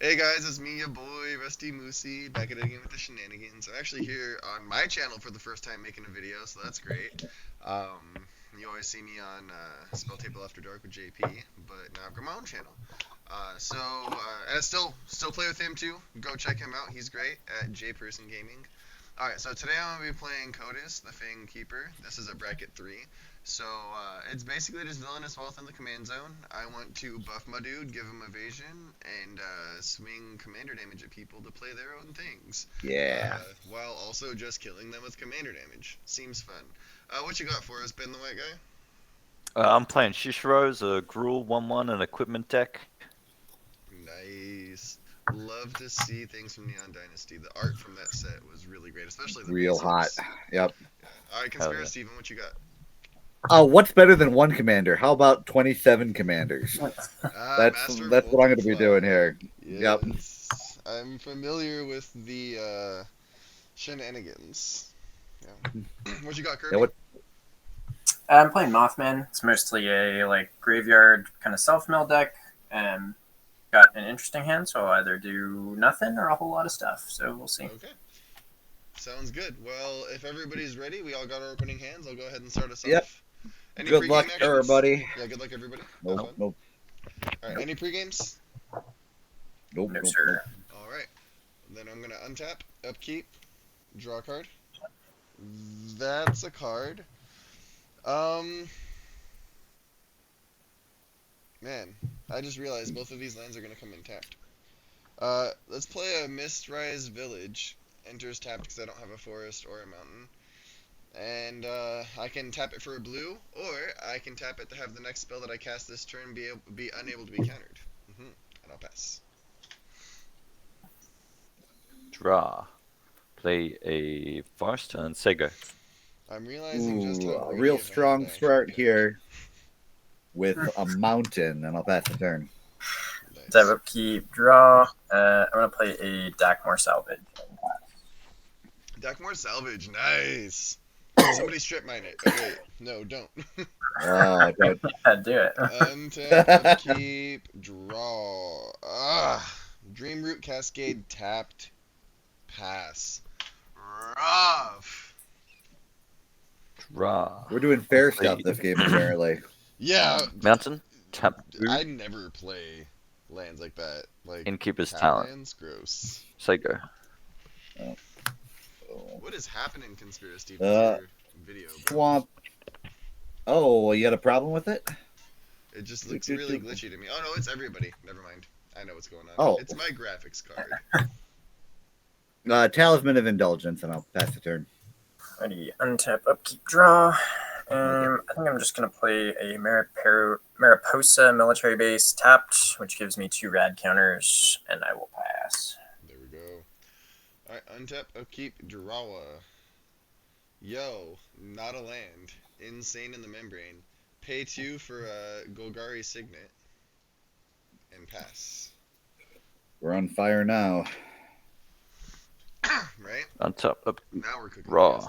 Hey guys, it's me, your boy, Rusty Moosey, back at it again with the shenanigans. I'm actually here on my channel for the first time making a video, so that's great. You always see me on Spell Table After Dark with JP, but now I've got my own channel. And I still play with him too. Go check him out. He's great at JPerson Gaming. Alright, so today I'm going to be playing Codis, the Fang Keeper. This is a bracket 3. So, it's basically just villainous wealth in the command zone. I want to buff my dude, give him evasion, and swing commander damage at people to play their own things. Yeah. While also just killing them with commander damage. Seems fun. What you got for us, Ben the White Guy? I'm playing Shishiro's a Gruul 1/1 and equipment deck. Nice. Love to see things from Neon Dynasty. The art from that set was really great, especially the Real hot. basics. Yep. Alright, Conspiracy Steven, what you got? What's better than one commander? How about 27 commanders? That's what I'm going to be doing here. Yes. Yep. I'm familiar with the shenanigans. Yeah. What you got, Kirby? Yeah, what? I'm playing Mothman. It's mostly a graveyard kind of self-mill deck. Got an interesting hand, so I'll either do nothing or a whole lot of stuff. So we'll see. Okay. Sounds good. Well, if everybody's ready, we all got our opening hands. I'll go ahead and start us Yep. off. Any Good pregame luck, actions? everybody. Yeah, good luck, everybody. Nope. Nope. Alright, any pregames? Nope. No, Nope. sir. Alright. Then I'm going to untap, upkeep, draw a card. That's a card. Man, I just realized both of these lands are going to come in tapped. Let's play a Mistrise Village. Enters tapped because I don't have a forest or a mountain. And I can tap it for a blue, or I can tap it to have the next spell that I cast this turn be unable to be countered. And I'll pass. Draw. Play a forest and Sego. I'm realizing just how Ooh, a greedy real of a hand strong I start actually here with a mountain, and I'll pass the turn. am. Nice. Dev upkeep, draw. I'm gonna play a Dakmor Salvage. Dakmor Salvage, nice. Somebody strip mine it. Oh wait, no, don't. Oh, good. Yeah, do it. Untap, upkeep, draw. Dreamroot Cascade tapped. Pass. Rough. Draw. We're doing fair stuff this game, apparently. Yeah. Mountain. Tap. I never play lands like that. Like Innkeeper's tap Talent. lands, gross. Sego. What is happening, Conspiracy? Your video, bro? Swamp. Oh, you got a problem with it? It just looks really glitchy to me. Oh no, it's everybody. Never mind. I know what's going on. Oh. It's my graphics card. Talisman of Indulgence, and I'll pass the turn. Ready, untap, upkeep, draw. I think I'm just gonna play a Mariposa military base tapped, which gives me 2 rad counters, and I will pass. There we go. Alright, untap, upkeep, draw. Yo, not a land. Insane in the Membrane. Pay 2 for a Golgari Signet. And pass. We're on fire now. Right? Untap. Now we're cooking. Raw. gas.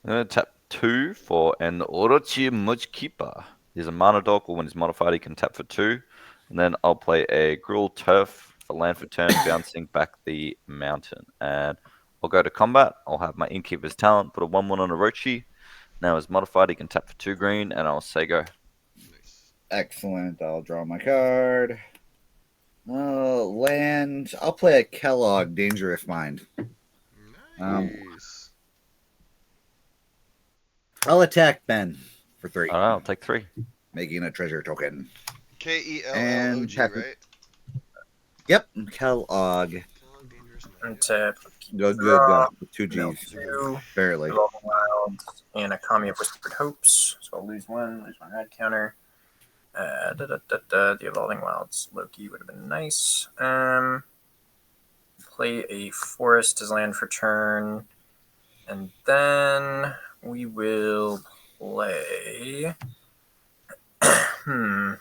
I'm gonna tap 2 for an Orochi Mudkeeper. He's a mana dog, or when he's modified, he can tap for 2. And then I'll play a Gruul Turf for land for turn, bouncing back the mountain. And I'll go to combat. I'll have my Innkeeper's Talent, put a 1/1 on Orochi. Now he's modified, he can tap for 2 green, and I'll say go. Nice. Excellent. I'll draw my card. Land. I'll play a Kellogg Dangerous Mind. Nice. I'll attack Ben for 3, Alright, I'll take 3. making a treasure token. K-E-L-L-O-G, tap it. right? Yep, Kellogg. Dangerous Mind. Untap, upkeep, Good. draw. With 2 Mill Gs, 2, barely. Evolving Wilds, and a Kami of Whispered Hopes. So I'll lose 1 rad counter. The Evolving Wilds Loki would have been nice. Play a Forest as land for turn. And then we will play... I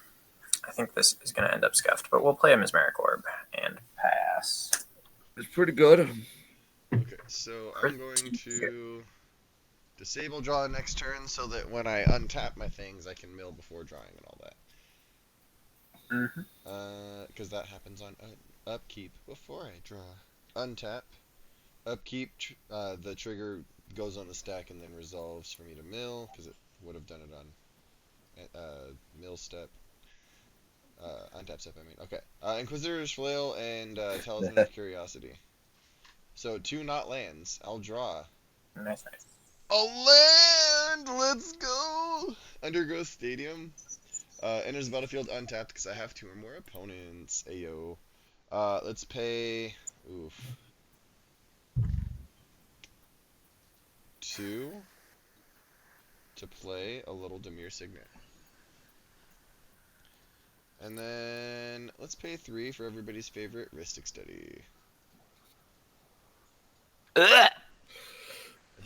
think this is going to end up scuffed, but we'll play a Mesmeric Orb and pass. It's pretty good. Okay, so I'm going to disable draw next turn so that when I untap my things, I can mill before drawing and all that. because that happens on upkeep before I draw. Untap. Upkeep, the trigger goes on the stack and then resolves for me to mill, because it would have done it on mill step. Untap step, I mean. Okay. Inquisitor's Flail and Talisman of Curiosity. So 2 not lands. I'll draw. Nice. A land! Let's go! Undergrowth Stadium. Enters the battlefield untapped because I have 2 or more opponents. Ayo. Let's pay... Oof. 2 to play a little Demir Signet. And then let's pay 3 for everybody's favorite Ristic Study. Ugh. That's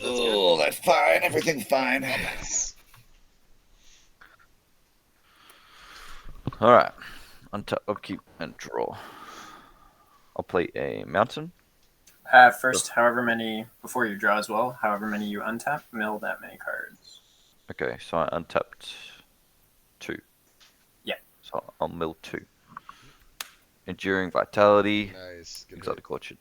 Oh, that's fine. Everything's fine. I'll pass. Alright. Untap, upkeep, and draw. I'll play a mountain. First, however many, before you draw as well, however many you untap, mill that many cards. Okay, so I untapped 2. Yeah. So I'll mill 2. Enduring Vitality. Nice. Good hit. Exotic Orchard.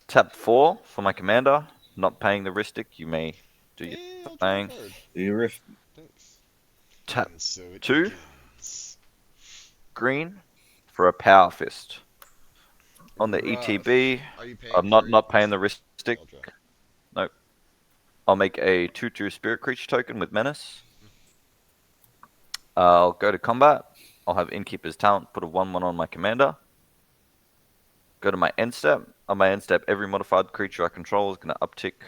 Tap 4 for my commander. Not paying the Ristic. You may do your I'll draw a thing. card. You Thanks. Tap And so it 2. begins. Green for a Power Fist. On the Rough. ETB, Are you paying I'm for not it? paying the Ristic. I'll draw. Nope. I'll make a 2/2 Spirit Creature token with Menace. I'll go to combat. I'll have Innkeeper's Talent, put a 1/1 on my commander. Go to my end step. On my end step, every modified creature I control is going to uptick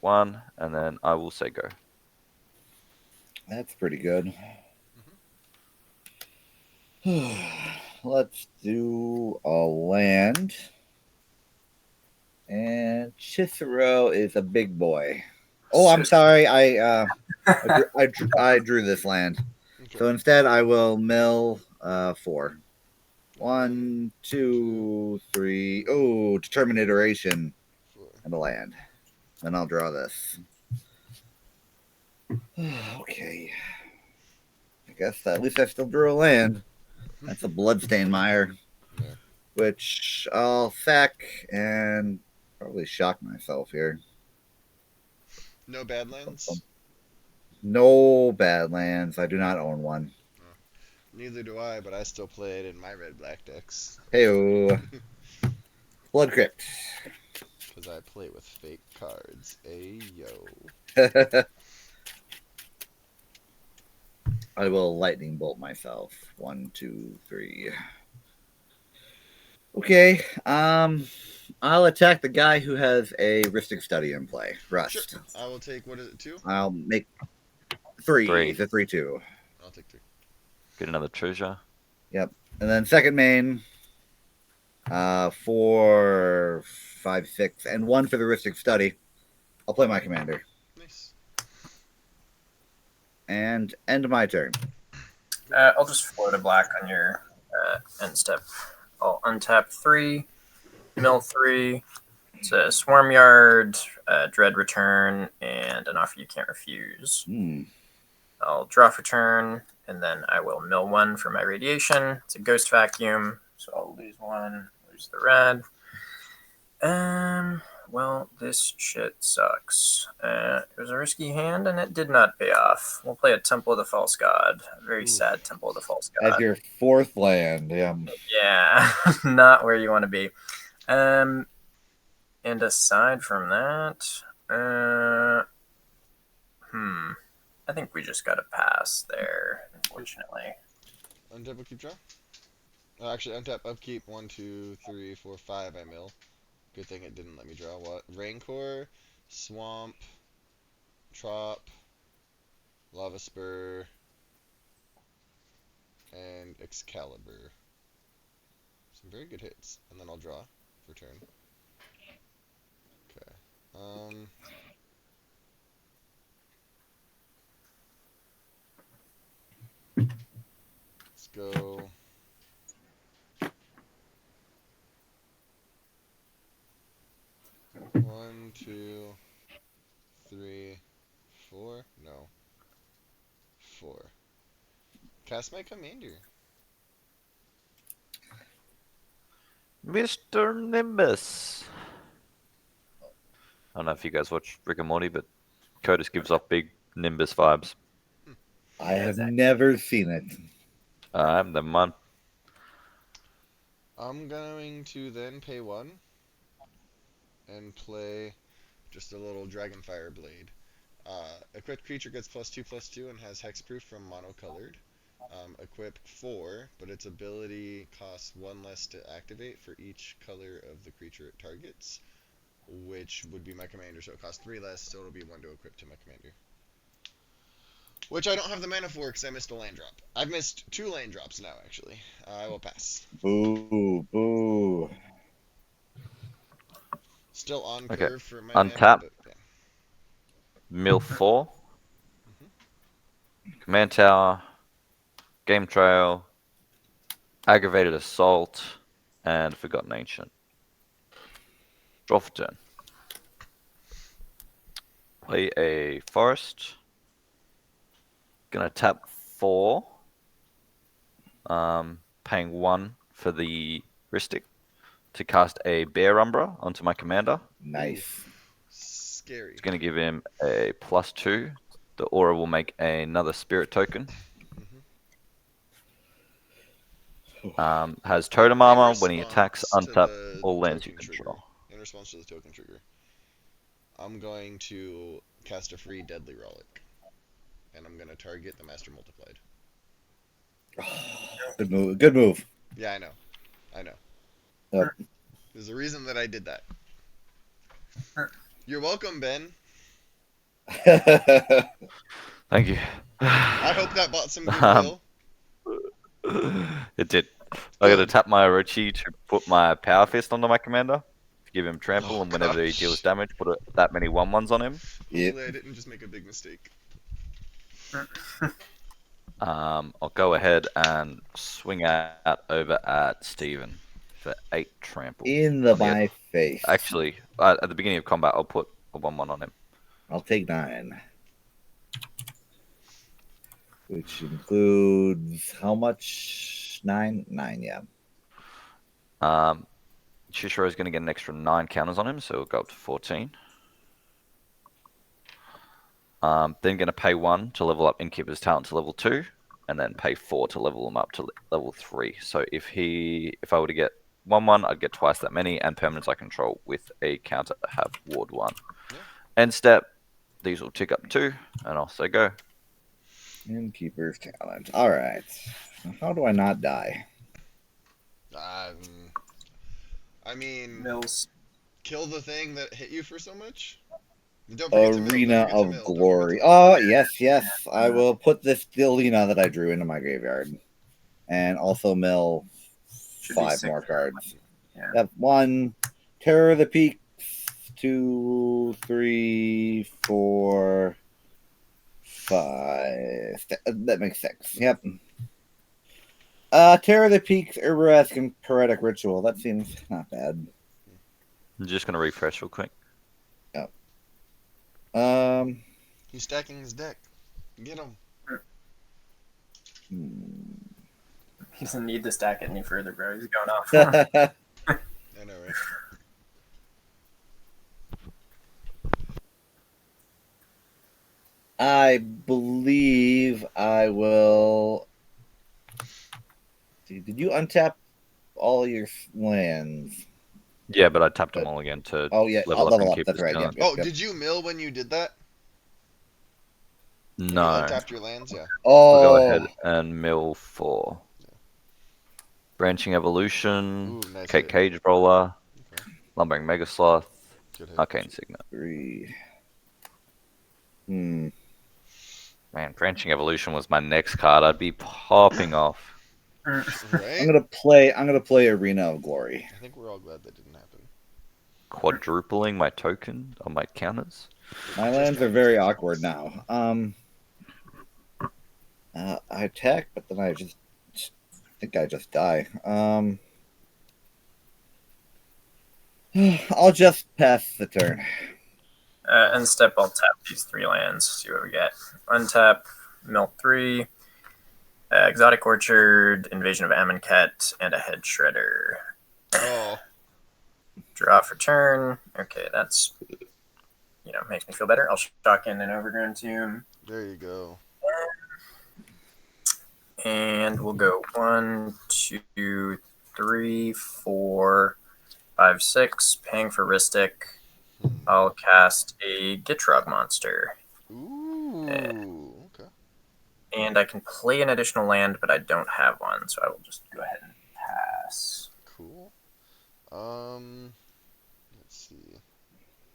1, and then I will say go. That's pretty good. Let's do a land. And Cicero is a big boy. Oh, I'm sorry. I drew this land. Okay. So instead, I will mill 4. 1, 2, 3. Oh, determine iteration 4. and a land. Then I'll draw this. Okay. I guess at least I still drew a land. That's a Bloodstained Mire, Yeah. which I'll sack and probably shock myself here. No Badlands? No Badlands. I do not own one. Neither do I, but I still play it in my red-black decks. Hey, Blood Crypt. Because I play with fake cards. Ayo. I will lightning bolt myself. 1, 2, 3. Okay. I'll attack the guy who has a Ristic Study in play. Rust. Sure. I will take, what is it, 2? I'll make 3. 3. It's a 3/2. I'll take 3. Get another treasure. Yep. And then second main. 4, 5, 6, and 1 for the Ristic Study. I'll play my commander. Nice. And end my turn. I'll just float a black on your end step. I'll untap 3, mill 3. It's a Swarm Yard, Dread Return, and an offer you can't refuse. I'll draw for turn, and then I will mill 1 for my radiation. It's a Ghost Vacuum, so I'll lose 1, lose the red. Well, this shit sucks. It was a risky hand, and it did not pay off. We'll play a Temple of the False God. A very sad Temple of the False God. As your 4th land. Yeah, not where you want to be. And aside from that, I think we just got to pass there, unfortunately. Untap, upkeep, draw? Actually, untap, upkeep, 1, 2, 3, 4, 5, I mill. Good thing it didn't let me draw. What? Rancor, Swamp, Trop, Lava Spur, and Excalibur. Some very good hits. And then I'll draw for turn. Okay. Let's go. One, 2, 3, 4. No. 4. Cast my commander. Mr. Nimbus. I don't know if you guys watch Rick and Morty, but Curtis gives off big Nimbus vibes. I have never seen it. Never mind. I'm going to then pay 1 and play just a little Dragonfire Blade. Equipped creature gets +2/+2 and has hexproof from monocolored. Equip 4, but its ability costs 1 less to activate for each color of the creature it targets, which would be my commander, so it costs 3 less, so it'll be 1 to equip to my commander. Which I don't have the mana for because I missed a land drop. I've missed 2 land drops now, actually. I will pass. Boo, boo. Still on Okay. curve for my Untap. mana, but yeah. Mill 4. Command Tower. Game Trail. Aggravated Assault. And Forgotten Ancient. Draw for turn. Play a Forest. Gonna tap 4. Paying 1 for the Ristic to cast a Bear Umbra onto my commander. Nice. Scary. It's gonna give him a +2. The aura will make another spirit token. Has totem armor. When he attacks, untap all lands you control. In response to the token trigger, I'm going to cast a free Deadly Relic. And I'm going to target the Master Multiplied. Good move. Good move. Yeah, I know. I know. Yep. There's a reason that I did that. You're welcome, Ben. Thank you. I hope that bought some goodwill. It did. I gotta tap my Orochi to put my Power Fist onto my commander to give him trample, and whenever he deals damage, put that many 1/1s on him. Hopefully I didn't just make a big mistake. I'll go ahead and swing out over at Steven for 8 trample. In my face. Actually, at the beginning of combat, I'll put a 1/1 on him. I'll take 9. Which includes how much? 9? 9, yeah. Shishiro is going to get an extra 9 counters on him, so it'll go up to 14. Then going to pay 1 to level up Innkeeper's Talent to level 2, and then pay 4 to level him up to level 3. So if I were to get 1/1, I'd get twice that many, and permanents I control with a counter have Ward 1. Yeah. End step, these will tick up 2, and off they go. Innkeeper's Talent. All right. How do I not die? I mean, Mills. kill the thing that hit you for so much. Don't forget Arena to mill. of Glory. Oh, yes, yes. I will put this Delina that I drew into my graveyard. And also mill Should be 5 6. more cards. Yeah. Yep. 1. Terror of the Peaks. 2, 3, 4, 5. That makes 6. Yep. Terror of the Peaks, Urbaresque, and Poetic Ritual. That seems not bad. I'm just going to refresh real quick. Yep. He's stacking his deck. Get him. He doesn't need to stack it any further, bro. He's going off. I know, right? I believe I will. See, did you untap all your lands? Yeah, but I tapped them all again to Oh yeah, level I'll up level and up. keep That's his right. talent. Yep, Oh, yep. did you mill when you did that? When No. you untapped your lands? Yeah. I'll go Oh, ahead and mill 4. Branching Evolution, Ooh, nice Kate hit. Cage Roller, Okay. Lumbering Megasloth, Good hit. Arcane Signet. 3. Man, Branching Evolution was my next card. I'd be popping off. Right? I'm gonna play Arena of Glory. I think we're all glad that didn't happen. Quadrupling my token on my counters. My Just lands are happens very to awkward chance. now. I attack, but then I think I just die. I'll just pass the turn. End step, I'll tap these 3 lands. See what we get. Untap, mill 3. Exotic Orchard, Invasion of Amonkhet, and a Head Shredder. Oh, Draw for turn. Okay, that's, makes me feel better. I'll shock in an Overgrown Tomb. there you go. And we'll go 1, 2, 3, 4, 5, 6. Paying for Ristic. I'll cast a Gitrog monster. Ooh, okay. And I can play an additional land, but I don't have one, so I will just go ahead and pass. Cool. Let's see.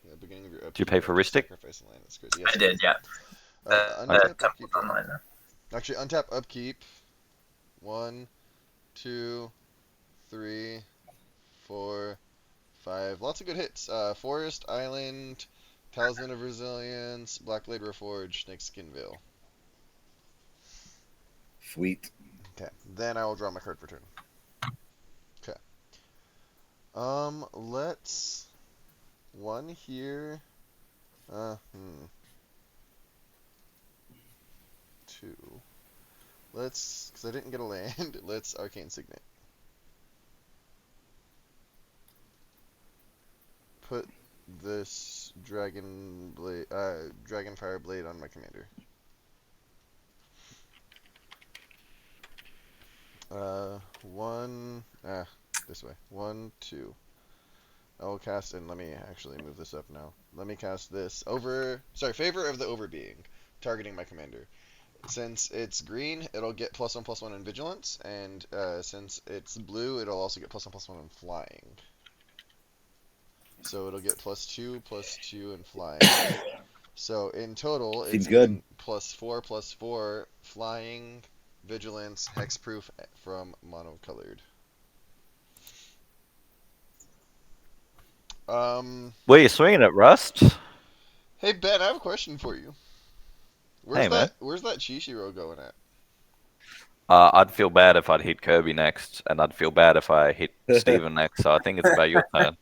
Yeah, beginning of your upkeep. Do you pay for Ristic? Sacrifice a land. That's crazy. Yes, I did, yeah. Untap Temple's upkeep. online now. Actually, untap upkeep. 1, 2, 3, 4, 5. Lots of good hits. Forest, Island, Talisman of Resilience, Blackblade Reforged, Snakeskin Veil. Sweet. Okay, then I will draw my card for turn. Okay. Let's one here. Two. Let's, because I didn't get a land. Let's Arcane Signet. Put this Dragonfire Blade on my commander. This way. 1, 2. I will cast, and let me actually move this up now. Let me cast this Favor of the Overbeing, targeting my commander. Since it's green, it'll get +1/+1 in Vigilance, and since it's blue, it'll also get +1/+1 in Flying. So it'll get +2/+2 in Flying. So in total, Seems it's good. +4/+4 Flying, Vigilance, Hexproof from monocolored. Were you swinging at Rust? Hey Ben, I have a question for you. Hey, man. Where's that Chishiro going at? I'd feel bad if I'd hit Kirby next, and I'd feel bad if I hit Steven next, so I think it's about your turn.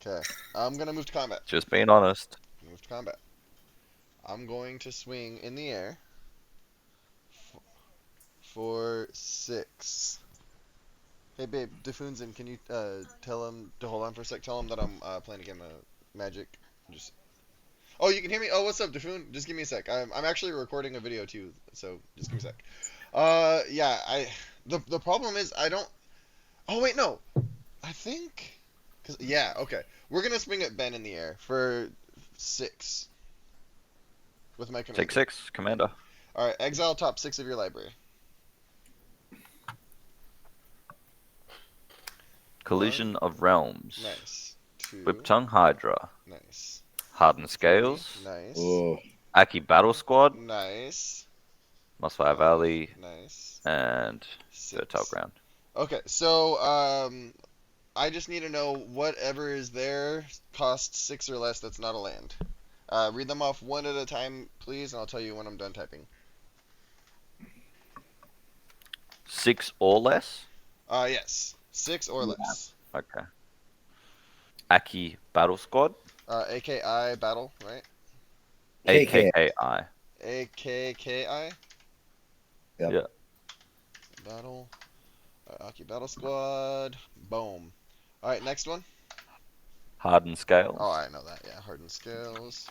Okay, I'm gonna move to combat. Just being honest. Move to combat. I'm going to swing in the air for 6. Hey babe, Defunzin, can you tell him to hold on for a sec? Tell him that I'm playing a game of Magic. Oh, you can hear me? Oh, what's up, Defun? Just give me a sec. I'm actually recording a video too, so just give me a sec. Yeah, the problem is I don't. Oh wait, no. I think. Okay. We're gonna swing at Ben in the air for 6 with my commander. Take 6, Commander. All right, exile top 6 of your library. Collision of Realms. Nice. 2. Whiptongue Hydra. Nice. Hardened Scales. Nice. Oh, Aki Battle Squad. Nice. Mossfire Valley. Nice. And 6. Fertile Ground. Okay, so I just need to know whatever is there costs 6 or less. That's not a land. Read them off one at a time, please, and I'll tell you when I'm done typing. 6 or less? Yes, 6 or less. Okay. Aki Battle Squad. AKI battle, right? AKKI. AKKI yep. Yeah. battle. Aki battle squad. Boom. All right, next one. Hardened Scales. Oh, I know that. Yeah, hardened scales.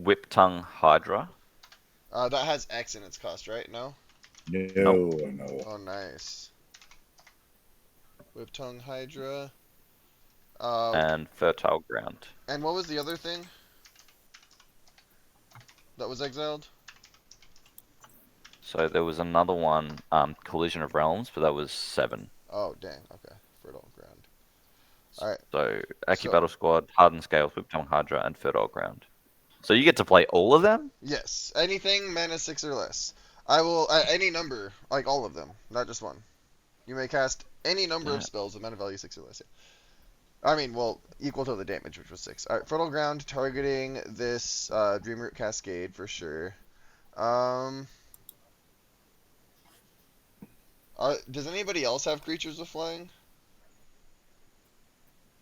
Whiptongue Hydra. That has X in its cost, right? No. No. Oh, nice. Whiptongue Hydra. And Fertile Ground. And what was the other thing that was exiled? So there was another one, Collision of Realms, but that was 7. Oh, dang. Okay. Fertile Ground. Alright. So Aki So- Battle Squad, Hardened Scales, Whiptongue Hydra, and Fertile Ground. So you get to play all of them? Yes. Anything mana 6 or less. I will, any number, like all of them, not just one. You may cast any number of spells with mana value 6 or less. Yeah. I mean, well, equal to the damage, which was 6. Alright, Fertile Ground targeting this Dreamroot Cascade for sure. Does anybody else have creatures with flying?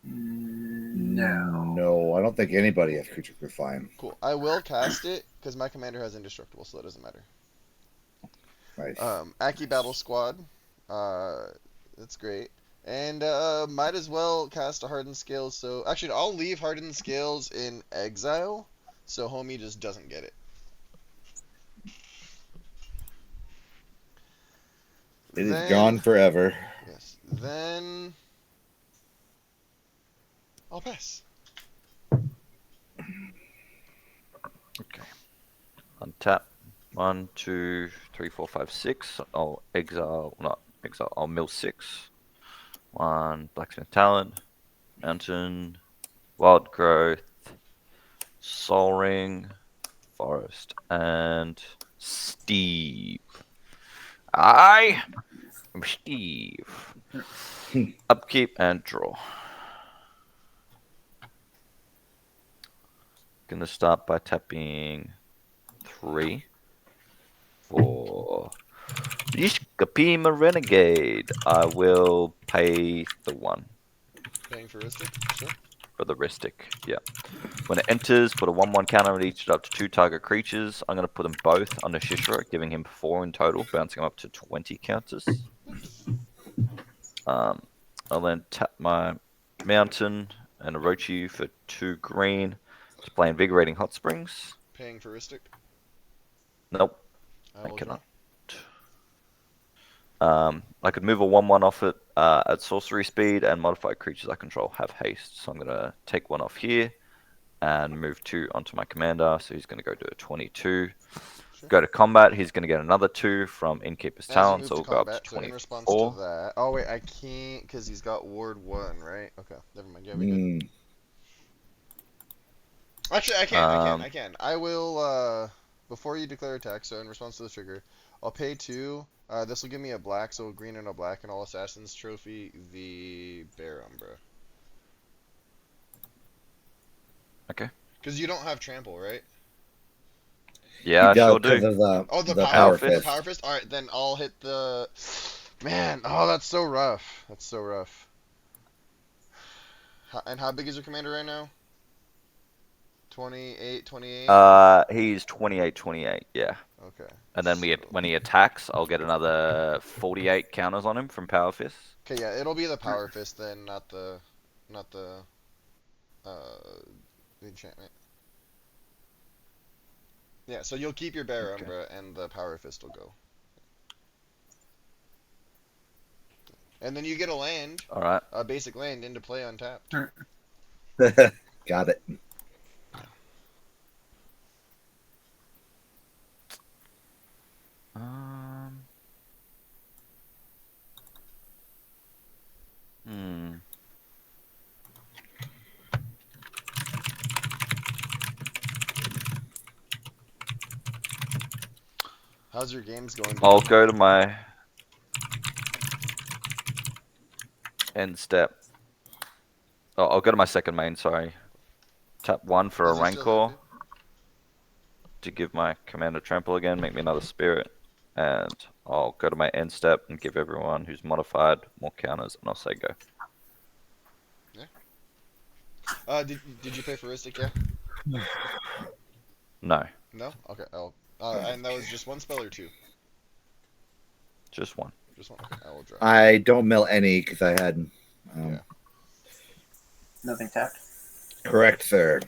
No. No, I don't think anybody has creature proof flying. Cool. I will cast it because my commander has indestructible, so that doesn't matter. Nice. Aki Battle Squad. That's great. And might as well cast a Hardened Scales. So actually, I'll leave Hardened Scales in exile, so homie just doesn't get it. It is Then- gone forever. Yes. Then I'll pass. Okay. Untap. 1, 2, 3, 4, 5, 6. I'll exile. Not exile. I'll mill 6. 1 Blacksmith Talent. Mountain. Wild Growth. Soul Ring. Forest. And Steve. I am Steve. Upkeep and draw. Gonna start by tapping 3 for Ishkapima Renegade. I will pay the 1 Paying for Ristic? Sure. for the Ristic. Yeah. When it enters, put a 1/1 counter on each up to 2 target creatures. I'm gonna put them both under Shishra, giving him 4 in total, bouncing him up to 20 counters. I'll then tap my Mountain and Orochi for 2 green to play Invigorating Hot Springs. Paying for Ristic? Nope. I I will cannot. draw. I could move a 1/1 off it at sorcery speed, and modified creatures I control have haste. So I'm going to take 1 off here and move 2 onto my commander. So he's going to go to a 22. Sure. Go to combat. He's going to get another 2 from Innkeeper's As you Talent. move So to we'll go up combat, to so in response 24. to that. Oh wait, I can't because he's got Ward 1, right? Okay, never mind. Yeah, we good. Actually, I can. I will, before you declare attack, so in response to the trigger, I'll pay 2. This will give me a black, so green and a black, and all Assassin's Trophy, the Bear Umbra. Okay. Because you don't have Trample, right? Yeah, I sure because do. of the, Oh, the Power The Fist. Power Fist? Alright, then I'll hit the... Man, oh, that's so rough. That's so rough. And how big is your commander right now? 28, 28? He's 28, yeah. Okay. And then when he attacks, I'll get another 48 counters on him from Power Fist. Okay, yeah, it'll be the Power Fist then, not the enchantment. Yeah, so you'll keep your Bear Okay. Umbra and the Power Fist will go. And then you get a land, All right. a basic land into play untapped. Got it. Hmm. How's your games going? I'll go to my end step. Oh, I'll go to my second main, sorry. Tap 1 for a Does he still have Rancor to give my commander trample again, make me another spirit. And I'll go to my end step and give everyone who's modified more counters, and I'll say go. Did you pay for Ristic, yeah? No, No? Okay, and that was just 1 spell or 2? just 1. Just 1? Okay, I will draw. I don't mill any because I had. Yeah. Nothing tapped. Correct, sir.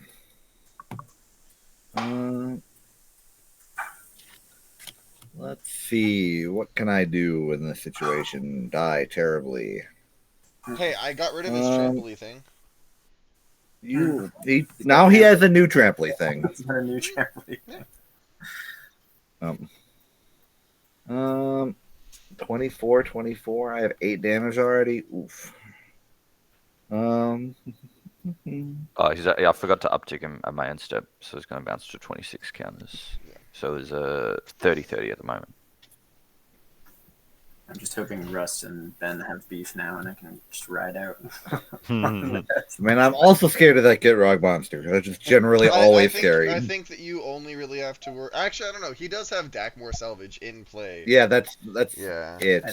Let's see. What can I do in this situation? Die terribly. Hey, I got rid of his trampoline thing. Now he has a new trampoline thing. That's not a new trampoline. 24. I have 8 damage already. Oof. Oh, I forgot to uptick him at my end step, so he's going to bounce to 26 counters. Yeah. So there's a 30-30 at the moment. I'm just hoping Russ and Ben have beef now, and I can just ride out. I mean, I'm also scared of that Get Rog monster. That's just generally always scary. I think that you only really have to work. Actually, I don't know. He does have Dakmore Salvage in play. Yeah, that's Yeah. it.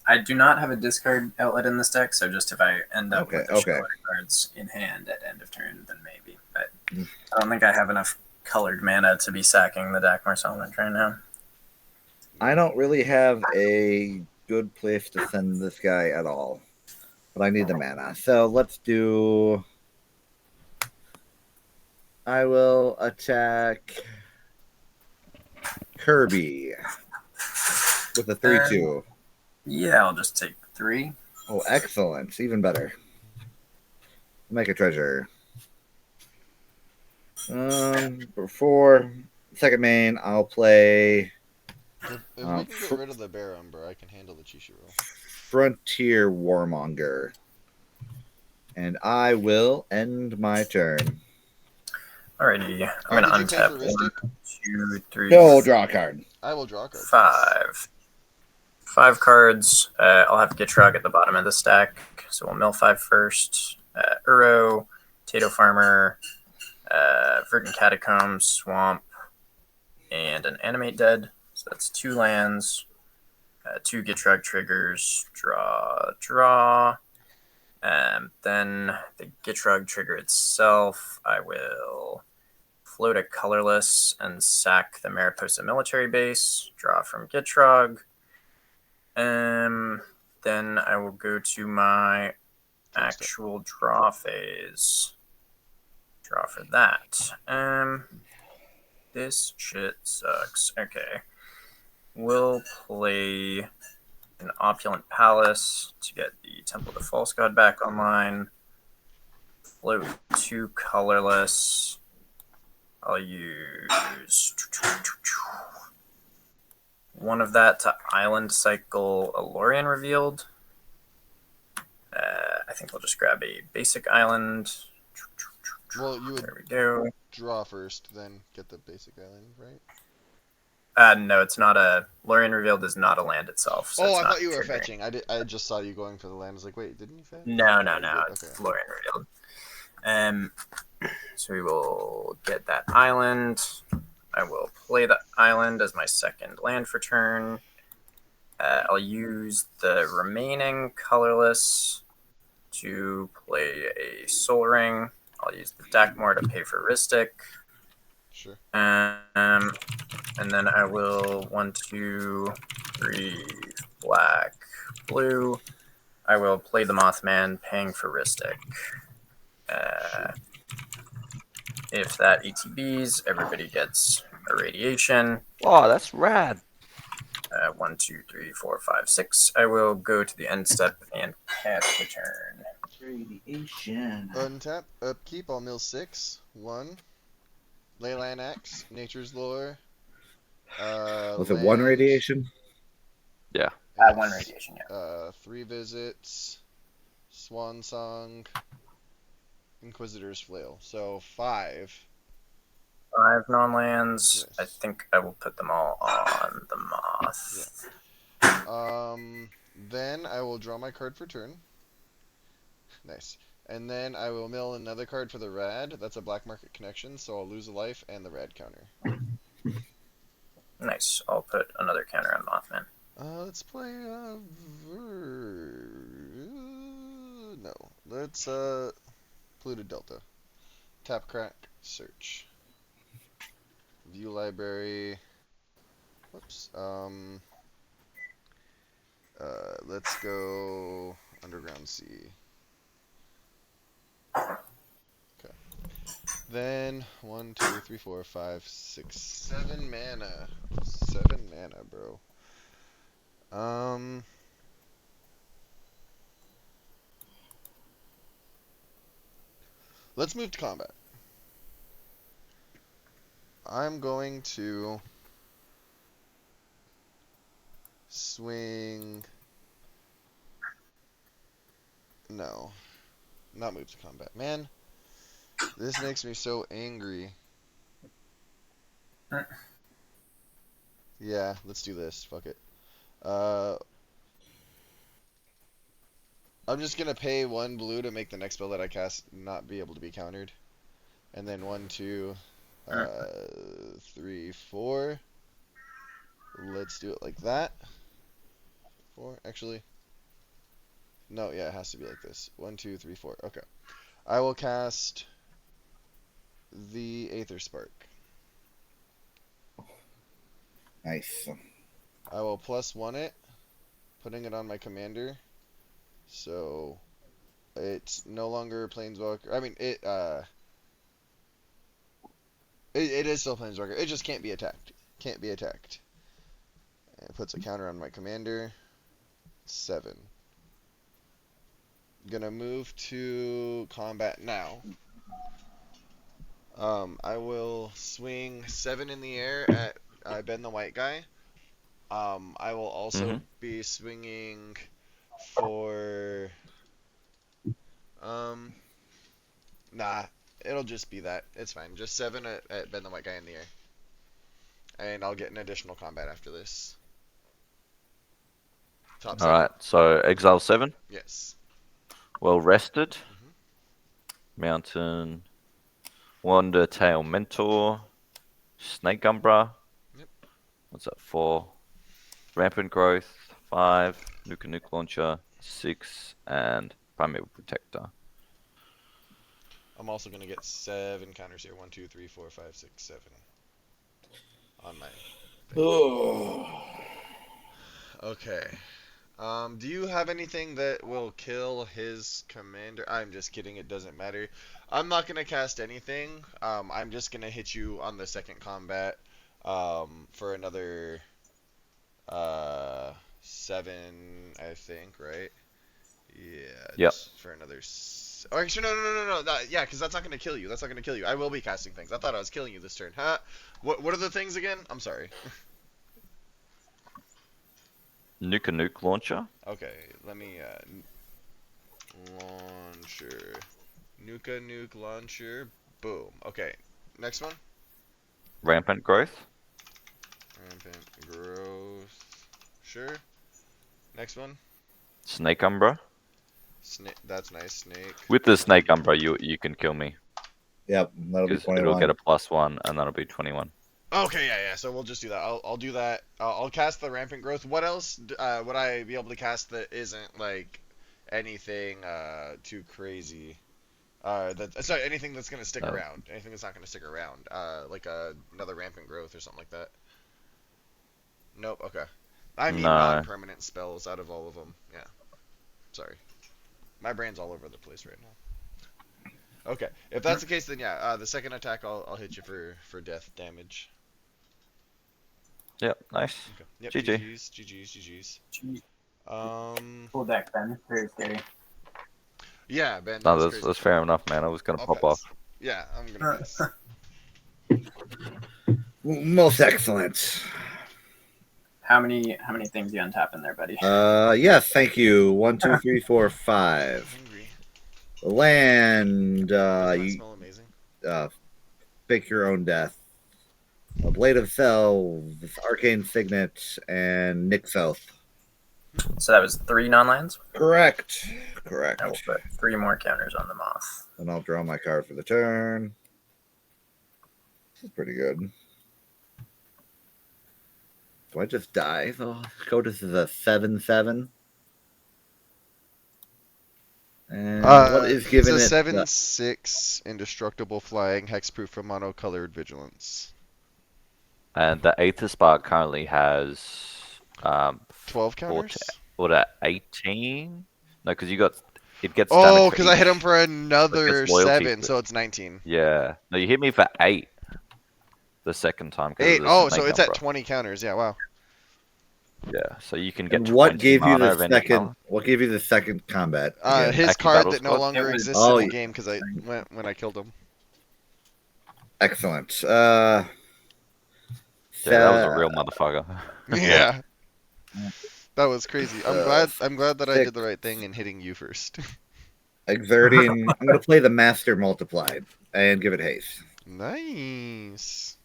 I do not have a discard outlet in this deck, so just if I end up with the Okay. colored cards in hand at end of turn, then maybe. But Mm. I don't think I have enough colored mana to be sacking the Dakmar Settlement right now. I don't really have a good place to send this guy at all, but I need the mana. So let's do. I will attack Kirby with a 3/2. Yeah, I'll just take 3. Oh, excellent. Even better. Make a treasure. For 4. Second main, I'll play If we can get rid of the Bear Umbra, I can handle the Chishiro. Frontier Warmonger. And I will end my turn. Alrighty, I'm Did gonna you pay untap for Ristic? 1, 2, 3, No, draw a card. I will draw a card. 5. 5 cards. I'll have Gitrog at the bottom of the stack, so we'll mill 5 first. Uro, Tato Farmer, Verdant Catacombs, Swamp, and an Animate Dead. So that's 2 lands, 2 Gitrog triggers, draw. Then the Gitrog trigger itself, I will float a colorless and sack the Mariposa military base, draw from Gitrog. Then I will go to my actual draw phase. Draw for that. This shit sucks. Okay. We'll play an Opulent Palace to get the Temple of the False God back online. Float 2 colorless. I'll use 1 of that to Island Cycle Alorian Revealed. I think I'll just grab a basic island. Well, you would There we go. draw first, then get the basic island, right? No, it's not a. Lorien Revealed is not a land itself. So Oh, it's I not thought you were triggering. fetching. I just saw you going for the land. I was like, wait, didn't you fetch? No. Good. It's Lorien Revealed. So we will get that island. I will play the island as my second land for turn. I'll use the remaining colorless to play a Soul Ring. I'll use the Dakmor to pay for Ristic. Sure. And then I will 1, 2, 3, black, blue. I will play the Mothman, paying for Ristic. If that ETBs, everybody gets a radiation. Oh, that's rad. 1, 2, 3, 4, 5, 6. I will go to the end step and pass the turn. Radiation. Untap, upkeep, I'll mill 6. 1. Leyline Axe, Nature's Lore. Was it 1 radiation? Yeah. 1 radiation, yeah. 3 visits. Swan Song. Inquisitor's Flail. So 5. 5 non-lands. Yes. I think I will put them all on the Moth. Yeah. Then I will draw my card for turn. Nice. And then I will mill another card for the Rad. That's a black market connection, so I'll lose a life and the Rad counter. Nice. I'll put another counter on Mothman. Let's play no. Let's Polluted Delta. Tap, crack, search. View library. Whoops. Let's go Underground Sea. Okay. Then 1, 2, 3, 4, 5, 6, 7 mana. 7 mana, bro. Let's move to combat. I'm going to swing. No, not move to combat. Man, this makes me so angry. Yeah, let's do this. Fuck it. I'm just gonna pay 1 blue to make the next spell that I cast not be able to be countered. And then 1, 2, 3, 4. Let's do it like that. 4, actually. No, yeah, it has to be like this. 1, 2, 3, 4. Okay. I will cast the Aether Spark. Nice. I will +1 it, putting it on my commander. So it's no longer Planeswalker. I mean, it is still Planeswalker. It just can't be attacked. Can't be attacked. And it puts a counter on my commander. 7. Gonna move to combat now. I will swing 7 in the air at Ben the White Guy. I will also be swinging for. Nah, it'll just be that. It's fine. Just 7 at Ben the White Guy in the air. And I'll get an additional combat after this. Top 7? Alright, so Exile 7. Yes. Well rested. Mountain. Wander Tail Mentor. Snake Umbra. Yep. What's that? 4. Rampant Growth. 5. Nuke Launcher. 6. And Primeval Protector. I'm also gonna get 7 counters here. 1, 2, 3, 4, 5, 6, 7. On my thing. Okay. Do you have anything that will kill his commander? I'm just kidding, it doesn't matter. I'm not gonna cast anything. I'm just gonna hit you on the second combat. For another 7, I think, right? Yeah. Yep. Just for another. Oh, actually, no. Yeah, because that's not gonna kill you. That's not gonna kill you. I will be casting things. I thought I was killing you this turn. Huh? What are the things again? I'm sorry. Nuke Launcher. Okay, let me launcher. Nuke launcher. Boom. Okay. Next one. Rampant Growth. Rampant growth. Sure. Next one. Snake Umbra. Snake. That's nice. Snake. With the Snake Umbra, you can kill me. Yep, that'll be Because 21. it'll get a +1, and that'll be 21. Okay, yeah. So we'll just do that. I'll do that. I'll cast the rampant growth. What else would I be able to cast that isn't like anything too crazy? Sorry, anything that's gonna stick around. Anything that's not gonna stick around. Like another rampant growth or something like that. Nope. Okay. I mean No. non-permanent spells out of all of them. Yeah. Sorry. My brain's all over the place right now. Okay. If that's the case, then yeah. The second attack, I'll hit you for death damage. Yep, nice. Okay. Yep. GG. GG's. Gee, Um. cool deck, Ben. Very scary. Yeah, Ben. No, That's crazy. that's fair enough, man. I was gonna I'll pop pass. off. Yeah, I'm gonna pass. Most excellent. How many things you untap in there, buddy? Yes, thank you. 1, 2, 3, 4, I'm 5. hungry. Land. Doesn't that You smell amazing? fake your own death. A Blade of Selves, Arcane Signet, and Nick South. So that was 3 non-lands. Correct. I will put 3 more counters on the Moth. And I'll draw my card for the turn. This is pretty good. Do I just die? So Scotus is a 7/7. And what is giving it's a it? 7/6 indestructible flying hexproof from monocolored vigilance. And the Aether Spark currently has 12 counters. What at 18? No, because you got it gets. Oh, damage for because I hit each. him for another It gets loyalty 7, to so it's 19. Yeah. No, you hit me for 8 the second time. 8. Oh, so it's at 20 counters. Yeah, wow. Yeah, so you can get. And what 20 gave you mana the of any second? color. What gave you the second combat? again? His Active card battle that no squad? longer It was- exists Oh, in the game because I went when I killed him. Excellent. Yeah, that was a real motherfucker. Yeah. That was crazy. I'm glad that I 6. did the right thing in hitting you first. Exerting. I'm going to play the Master Multiplied and give it haste. Nice.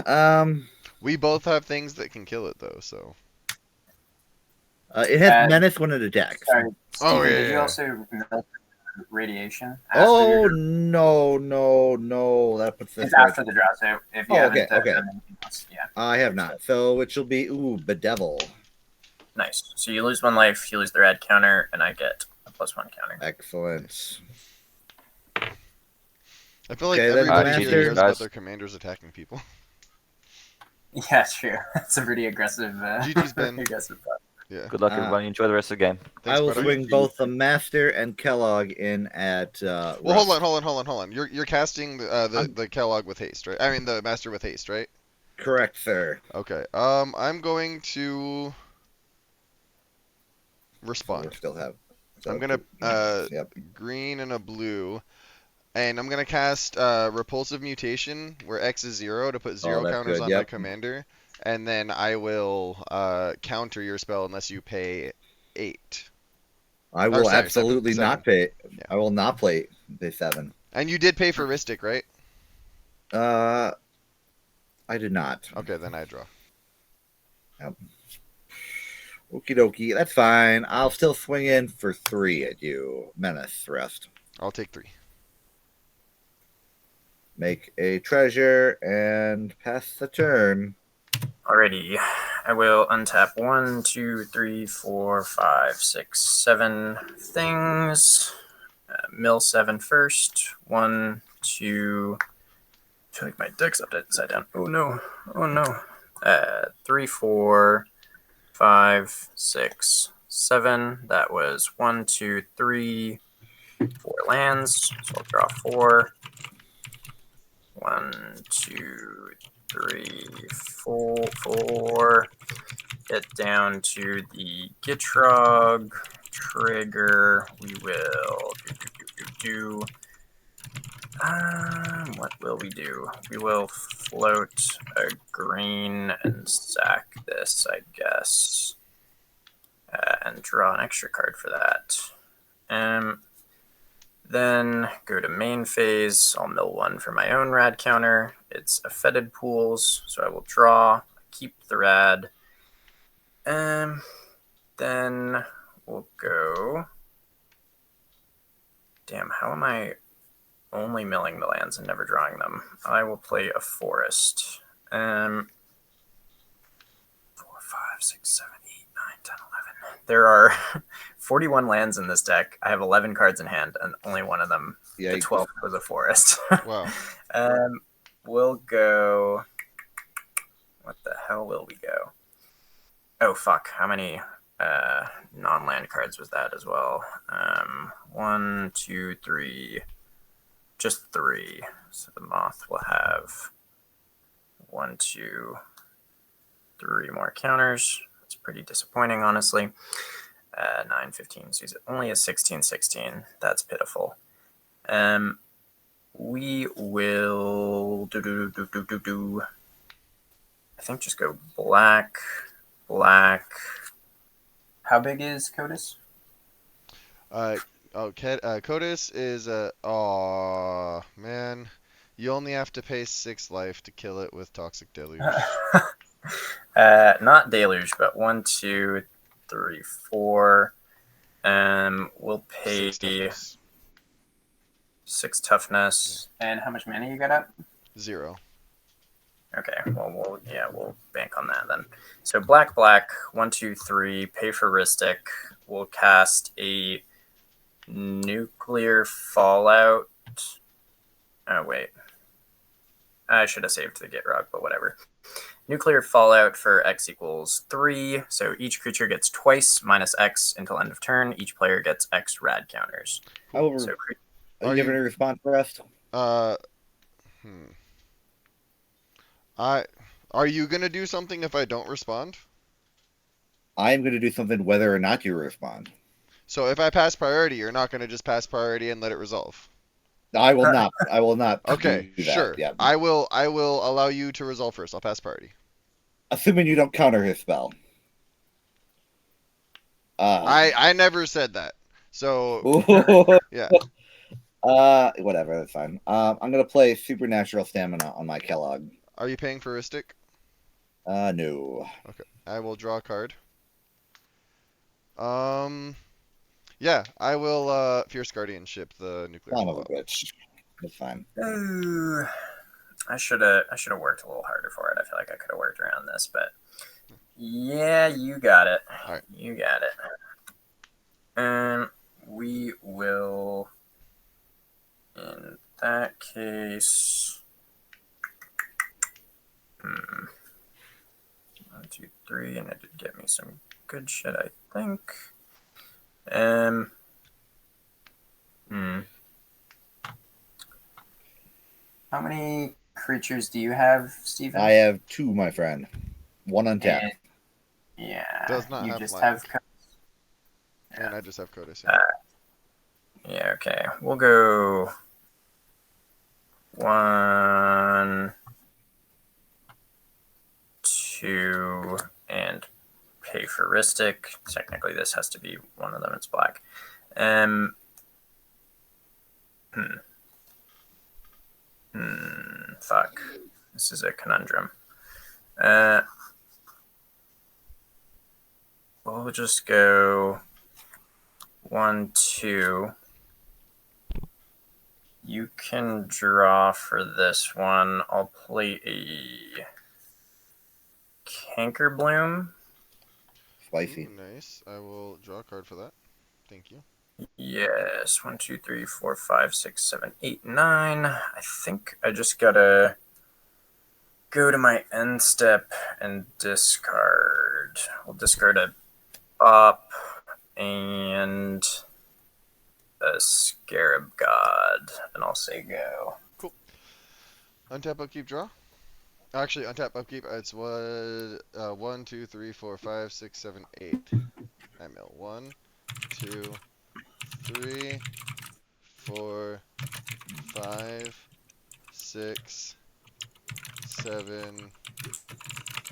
Um, We both have things that can kill it though, so. it has menace when it attacks. Sorry, Oh, Steven, yeah, did you yeah. also melt radiation? after Oh your- no! That puts this. It's after the draw, so if you Oh, haven't okay. done anything else, yeah. I have not. So it shall be bedevil. Nice. So you lose 1 life, you lose the rad counter, and I get a +1 counter. Excellent. I feel like Okay, then everybody GG's, here cares guys. about their commanders attacking people. Yeah, true. That's a pretty aggressive. GG's, Ben. aggressive thought. Yeah. Good luck, everybody. Enjoy the rest of the game. Thanks, I will brother. swing both the Master and Kellogg in at. Well, Rust. hold on. You're casting the Kellogg with haste, right? I mean the Master with haste, right? Correct, sir. Okay. I'm going to So respond. we still have. I'm gonna Yep. green and a blue, and I'm gonna cast repulsive mutation where X is 0 to put 0 that's counters good, on my yep. commander, and then I will counter your spell unless you pay 8. I will sorry, absolutely seven. not pay. Yeah. I will not play the 7. And you did pay for Ristic, right? I did not. Okay, then I draw. Okie dokie, that's fine. I'll still swing in for 3 at you. Menace, rest. I'll take 3. Make a treasure and pass the turn. Alrighty. I will untap 1, 2, 3, 4, 5, 6, 7 things. Mill 7 first. 1, 2. I feel like my deck's upside down. Oh no. Oh no. 3, 4, 5, 6, 7. That was 1, 2, 3, 4 lands. So I'll draw 4. 1, 2, 3, 4. Get down to the Gitrog trigger. We will do. What will we do? We will float a green and sack this, I guess, and draw an extra card for that. Then go to main phase. I'll mill 1 for my own rad counter. It's a fetid pools, so I will draw, keep the rad. Then we'll go. Damn, how am I only milling the lands and never drawing them? I will play a forest. 4, 5, 6, 7, 8, 9, 10, 11. There are 41 lands in this deck. I have 11 cards in hand, and only one of them, the 12th, was a forest. Wow. We'll go. What the hell will we go? Oh, fuck. How many non-land cards was that as well? 1, 2, 3. Just 3. So the moth will have 1, 2, 3 more counters. It's pretty disappointing, honestly. 9, 15. So he's only a 16, 16. That's pitiful. We will I think just go black. How big is Codis? Codis is aw, man. You only have to pay 6 life to kill it with Toxic Deluge. Not Deluge, but 1, 2, 3, 4. We'll pay 6 toughness. Yeah. And how much mana you got up? 0. Okay, well, we'll bank on that then. So black, 1, 2, 3, pay for Ristic. We'll cast a nuclear fallout. Oh, wait. I should have saved the Gitrog, but whatever. Nuclear fallout for X equals 3. So each creature gets twice minus X until end of turn. Each player gets X rad counters. However, So, are you having a response for us? Are you gonna do something if I don't respond? I'm going to do something whether or not you respond. So if I pass priority, you're not gonna just pass priority and let it resolve. I will not. I will not. Okay, do that. sure. Yeah. I will allow you to resolve first. I'll pass priority. Assuming you don't counter his spell. I never said that. So yeah. Whatever. That's fine. I'm gonna play Supernatural Stamina on my Kellogg. Are you paying for Ristic? No. Okay. I will draw a card. Yeah, I will Fierce Guardianship the nuclear. Son of a bitch. That's fine. I should have worked a little harder for it. I feel like I could have worked around this, but Yeah, you got it. All right. You got it. And we will, in that case, 1, 2, 3, and it did get me some good shit, I think. How many creatures do you have, Steven? I have 2, my friend. 1 untapped. And, yeah. Does not you have just flying. have. And I just have Codis. Yeah, okay. We'll go 1, 2, and pay for Ristic. Technically, this has to be one of them. It's black. Fuck. This is a conundrum. We'll just go 1, 2. You can draw for this one. I'll play a Canker Bloom. Spicy. Ooh, nice. I will draw a card for that. Thank you. Yes, 1, 2, 3, 4, 5, 6, 7, 8, 9. I think I just gotta go to my end step and discard. We'll discard a Bop and a Scarab God, and I'll say go. Cool. Untap, upkeep, draw. Actually, untap, upkeep. It's 1, 2, 3, 4, 5, 6, 7, 8. I mill 1, 2, 3, 4, 5, 6, 7,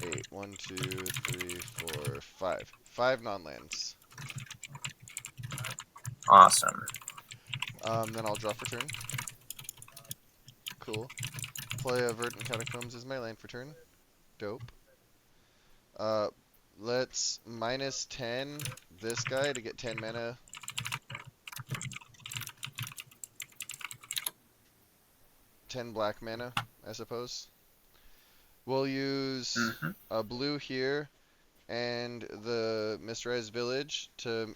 8. 1, 2, 3, 4, 5. 5 non-lands. Awesome. Then I'll draw for turn. Cool. Play a Verdant Catacombs as my land for turn. Dope. Let's -10 this guy to get 10 mana. 10 black mana, I suppose. We'll use a blue here and the Mistrise Village to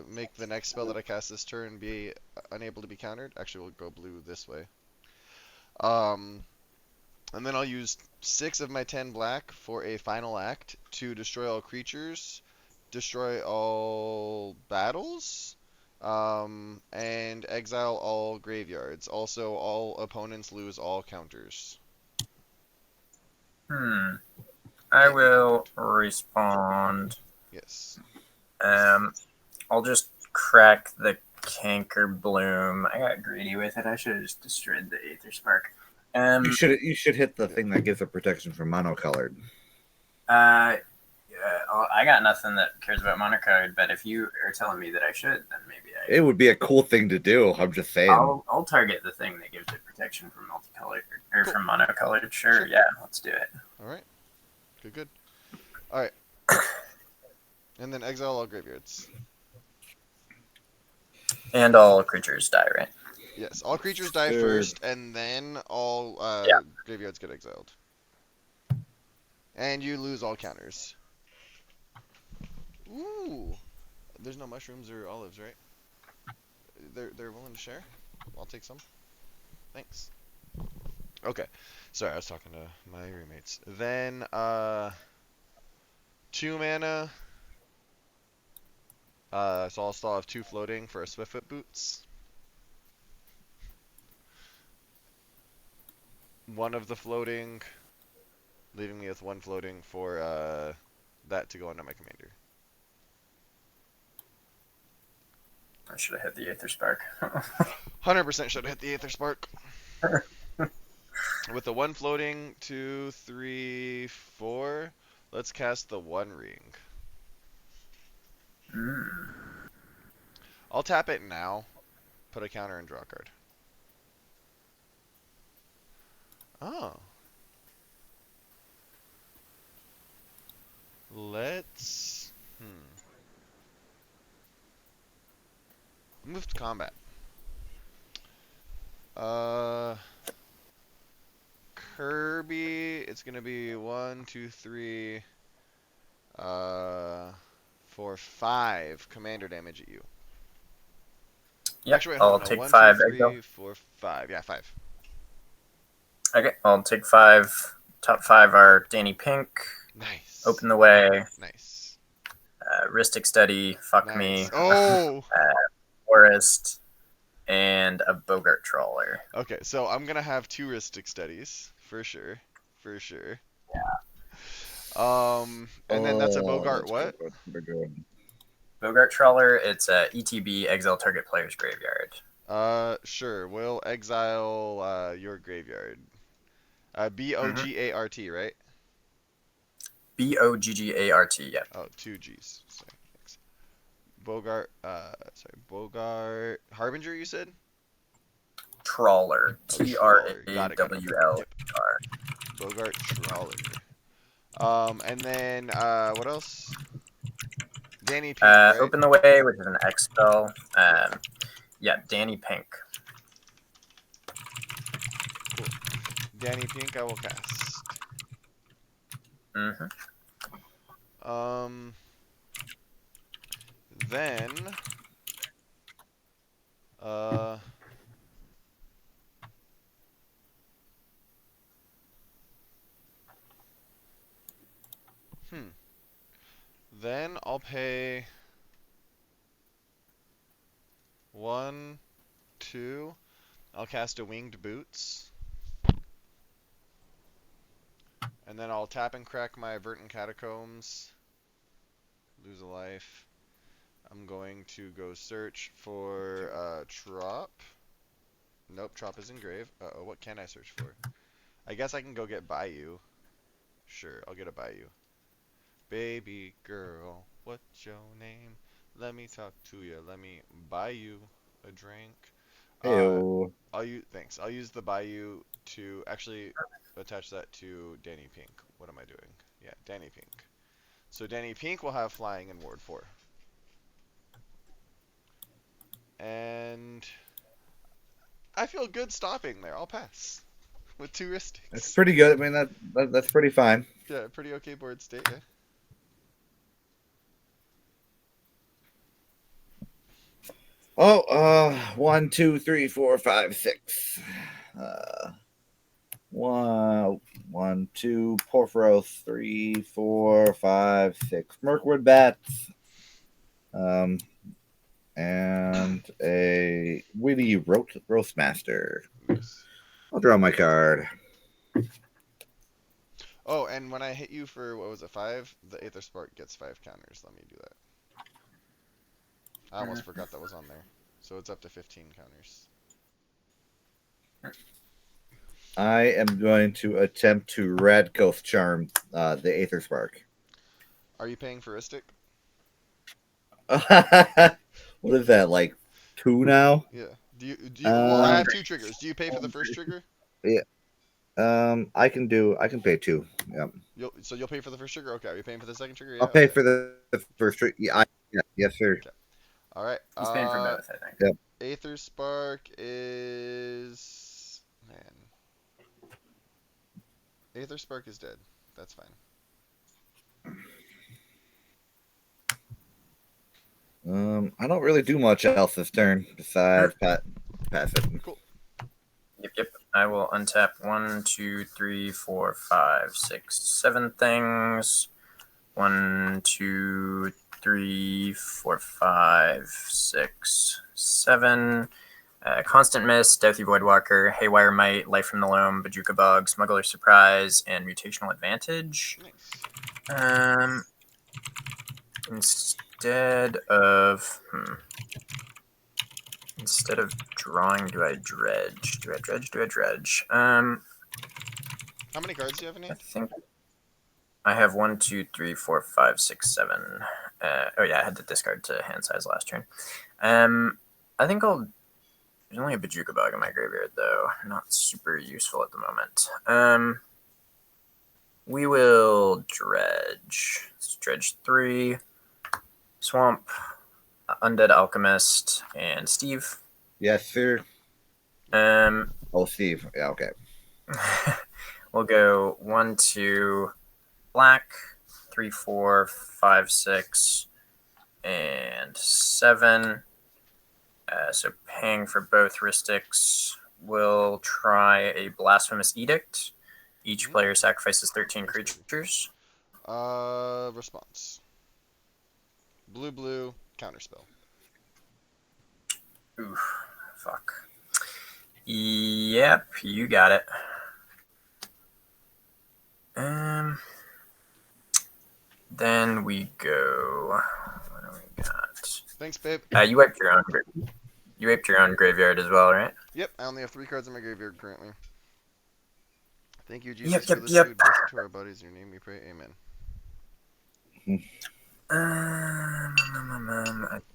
make the next spell that I cast this turn be unable to be countered. Actually, we'll go blue this way. And then I'll use 6 of my 10 black for a final act to destroy all creatures, destroy all battles, and exile all graveyards. Also, all opponents lose all counters. I will respond. Yes. I'll just crack the Canker Bloom. I got greedy with it. I should have just destroyed the Aether Spark. You should hit the thing that gives a protection from monocolored. I got nothing that cares about monocolored, but if you are telling me that I should, then maybe It would be a cool thing to do. I'm just saying. I'll target the thing that gives it protection from multicolored or Cool. from monocolored. Sure, yeah, let's do it. All right. Good. All right. And then exile all graveyards. And all creatures die, right? Yes, all creatures die Sure. first, and then all graveyards get exiled. And you lose all counters. Ooh. There's no mushrooms or olives, right? They're willing to share? I'll take some. Thanks. Okay. Sorry, I was talking to my roommates. Then, 2 mana. So I'll still have 2 floating for a Swiftfoot Boots. 1 of the floating, leaving me with 1 floating for that to go into my commander. I should have hit the Aether Spark. 100% should have hit the Aether Spark. With the 1 floating, 2, 3, 4, let's cast the 1 ring. I'll tap it now, put a counter, and draw a card. Oh. Let's... Move to combat. Kirby, it's gonna be 1, 2, 3, For 5 commander damage at you. Yep, Actually, wait, hold I'll on. No, take 1, 2, 5 exile. 3, 4, 5. Yeah, 5. Okay, I'll take 5. Top 5 are Danny Pink, Nice. Open the Way, Nice. Ristic Study, Fuck Me, Nice. Oh! Forest, and a Bogart Trawler. Okay, so I'm gonna have 2 Ristic studies. For sure. For sure. And then that's a Bogart That's what? good. That's good. Bogart Trawler, it's a ETB, exile target player's graveyard. Sure. We'll exile your graveyard. Bogart, right? Boggart, yeah. Oh, 2 G's. Sorry. Thanks. Bogart, Bogart Harbinger, you said? Trawler. Oh, Trawler. Got it. TRAWLER. Yep. Bogart Trawler. And then what else? Danny Pink, right? Open the Way, which is an X spell. Yeah. Yeah, Danny Pink. Cool. Danny Pink, I will cast. Mm-hmm. Then uh hmm. Then I'll pay 1, 2. I'll cast a Winged Boots. And then I'll tap and crack my Verdant Catacombs. Lose a life. I'm going to go search for Trop. Nope, Trop is in grave. Uh-oh, what can I search for? I guess I can go get Bayou. Sure, I'll get a Bayou. Baby girl, what's your name? Let me talk to you. Let me buy you a drink. Heyo. Thanks. I'll use the Bayou to actually attach that to Danny Pink. What am I doing? Yeah, Danny Pink. So Danny Pink will have flying in Ward 4. And I feel good stopping there. I'll pass with 2 That's wristics. pretty good. I mean, that's pretty fine. Yeah, pretty okay board state. Yeah. Oh, 1, 2, 3, 4, 5, 6. 1, 2, Porphyros, 3, 4, 5, 6. Mirkwood bats. And a witty roastmaster. Nice. I'll draw my card. Oh, and when I hit you for, what was it, 5, the Aether Spark gets 5 counters. Let me do that. I almost forgot that was on there. So it's up to 15 counters. I am going to attempt to Radcoth Charm the Aether Spark. Are you paying for Ristic? What is that, like 2 now? Yeah. Well, I have 2 triggers. Do you pay for the first trigger? Yeah. I can pay 2. Yep. You'll pay for the first trigger? Okay. Are you paying for the second trigger? Yeah, I'll pay okay. for the first trigger. Yeah, yes, sir. Okay. All right. He's paying for both, I think. Yep. Aether Spark is... Man. Aether Spark is dead. That's fine. I don't really do much else this turn besides pass it. Cool. Yep. I will untap 1, 2, 3, 4, 5, 6, 7 things. 1, 2, 3, 4, 5, 6, 7. Constant Miss, Stealthy Voidwalker, Haywire Might, Life from the Loam, Bajuka Bug, Smuggler Surprise, and Mutational Advantage. Nice. Instead of drawing, do I dredge? How many cards do you have in I here? think I have 1, 2, 3, 4, 5, 6, 7. Oh yeah, I had to discard to hand size last turn. I think there's only a Bajuka Bug in my graveyard though. Not super useful at the moment. We will dredge. Let's dredge 3. Swamp, Undead Alchemist, and Steve. Yes, sir. Oh, Steve. Yeah, okay. We'll go 1, 2, black, 3, 4, 5, 6, and 7. So paying for both Ristics. We'll try a Blasphemous Edict. Each player sacrifices 13 creatures. Response. Blue, counterspell. Oof, fuck. Yep, you got it. Then we go. What do we got? Thanks, babe. You wiped your own. You wiped your own graveyard as well, right? Yep, I only have 3 cards in my graveyard currently. Thank you, Jesus, Yep, for this yep. food. Bless it to our bodies. In your name we pray. Amen. I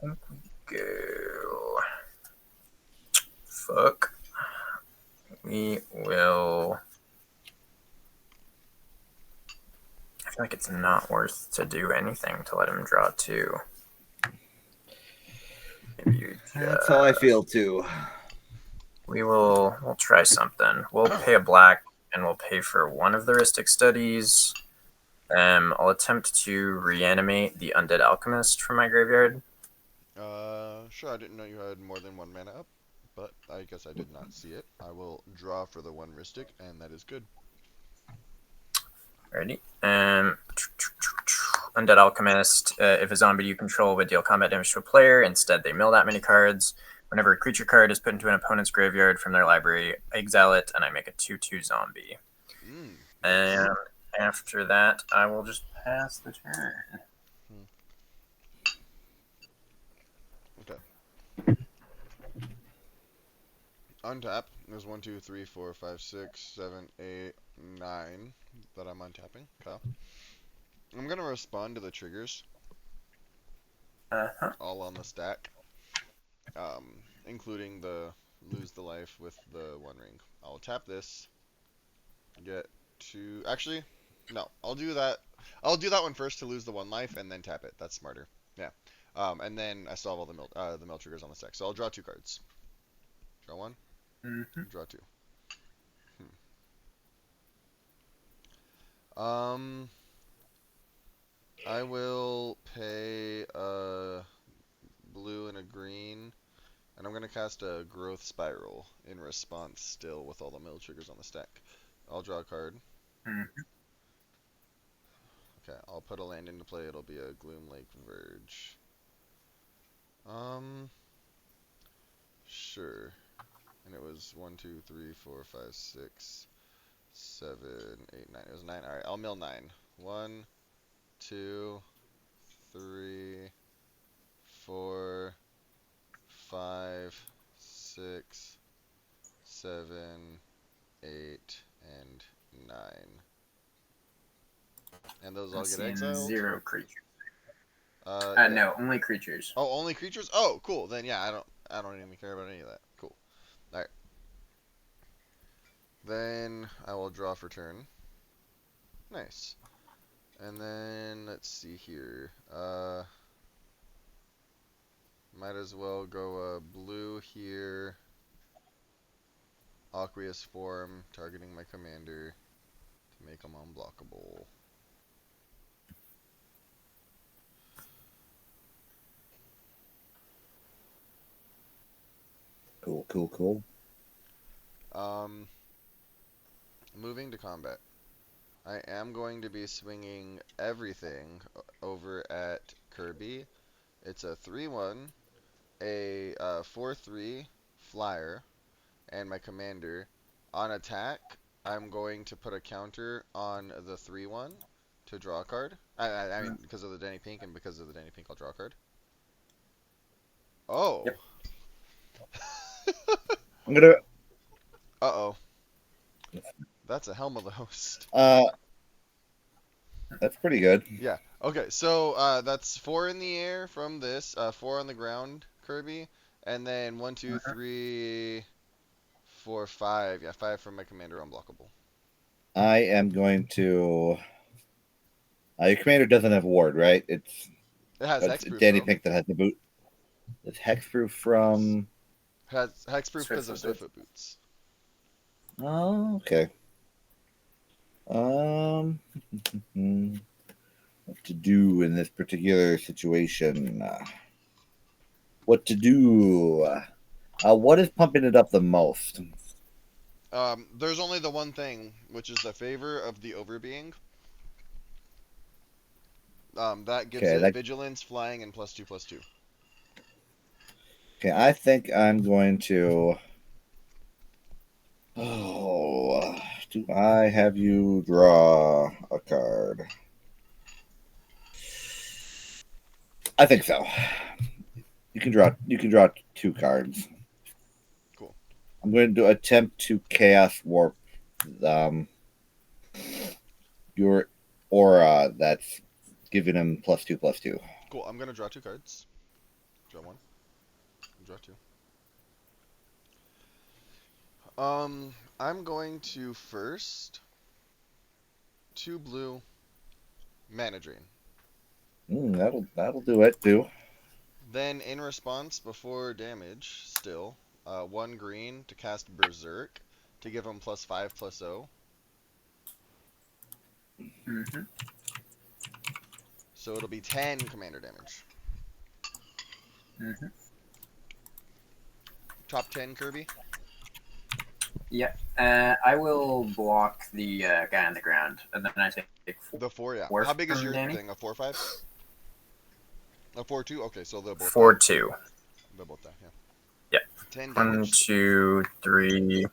think we go. Fuck. We will. I feel like it's not worth to do anything to let him draw 2. Maybe you That's how I feel too. We'll try something. We'll pay a black and we'll pay for one of the Ristic studies. I'll attempt to reanimate the Undead Alchemist from my graveyard. Sure, I didn't know you had more than 1 mana up, but I guess I did not see it. I will draw for the 1 Ristic, and that is good. Ready? Undead Alchemist. If a zombie you control would deal combat damage to a player, instead they mill that many cards. Whenever a creature card is put into an opponent's graveyard from their library, I exile it, and I make a 2/2 zombie. And after that, I will just pass the turn. Okay. Untap. There's 1, 2, 3, 4, 5, 6, 7, 8, 9 that I'm untapping. Okay. I'm gonna respond to the triggers. All on the stack. Including the lose the life with the 1 ring. I'll tap this. Get 2. Actually, no. I'll do that. I'll do that one first to lose the 1 life and then tap it. That's smarter. Yeah. And then I still have all the mill triggers on the stack. So I'll draw 2 cards. Draw 1. Draw 2. I will pay a blue and a green, and I'm gonna cast a Growth Spiral in response still with all the mill triggers on the stack. I'll draw a card. Okay, I'll put a land into play. It'll be a Gloom Lake Verge. Sure. And it was 1, 2, 3, 4, 5, 6, 7, 8, 9. It was 9. Alright, I'll mill 9. 1, 2, 3, 4, 5, 6, 7, 8, and 9. And those all get exiled? 0 creatures. Yeah. No, only creatures. Oh, only creatures? Oh, cool. Then yeah, I don't even care about any of that. Cool. Alright. Then I will draw for turn. Nice. And then let's see here. Might as well go blue here. Aqueous form, targeting my commander to make them unblockable. Cool. Moving to combat. I am going to be swinging everything over at Kirby. It's a 3/1, a 4/3 flyer, and my commander. On attack, I'm going to put a counter on the 3/1 to draw a card. I mean, because of the Danny Pink, and because of the Danny Pink, I'll draw a card. Oh. Yep. I'm gonna. Uh-oh. That's a Helm of the Host. That's pretty good. Yeah. Okay, so that's 4 in the air from this, 4 on the ground, Kirby, and then 1, 2, 3, 4, 5. Yeah, 5 from my commander, unblockable. I am going to. Your commander doesn't have ward, right? It has hexproof. Danny though. Pink that has the boot. It's hexproof from. Has hexproof because of Swiftfoot boots. Oh, okay. Let's to do in this particular situation. What to do? What is pumping it up the most? There's only the one thing, which is the favor of the overbeing. That gives Okay, it vigilance, flying, and +2/+2. okay. I think I'm going to. Oh, do I have you draw a card? I think so. You can draw. You can draw 2 cards. Cool. I'm going to attempt to chaos warp um, your aura that's giving him +2/+2. Cool. I'm gonna draw 2 cards. Draw one. Draw two. I'm going to first 2 blue mana drain. That'll do it too. Then, in response, before damage, still 1 green to cast Berserk to give him +5/+0. Mm-hmm. So it'll be 10 commander damage. Mm-hmm. Top 10, Kirby. Yeah. I will block the guy on the ground, and then I take The 4, yeah. four How big is from your Danny. thing? A 4/5? A 4/2? Okay, so they'll both 4/2. die. They'll both die, yeah. Yeah. 10 1, damage. 2, 3,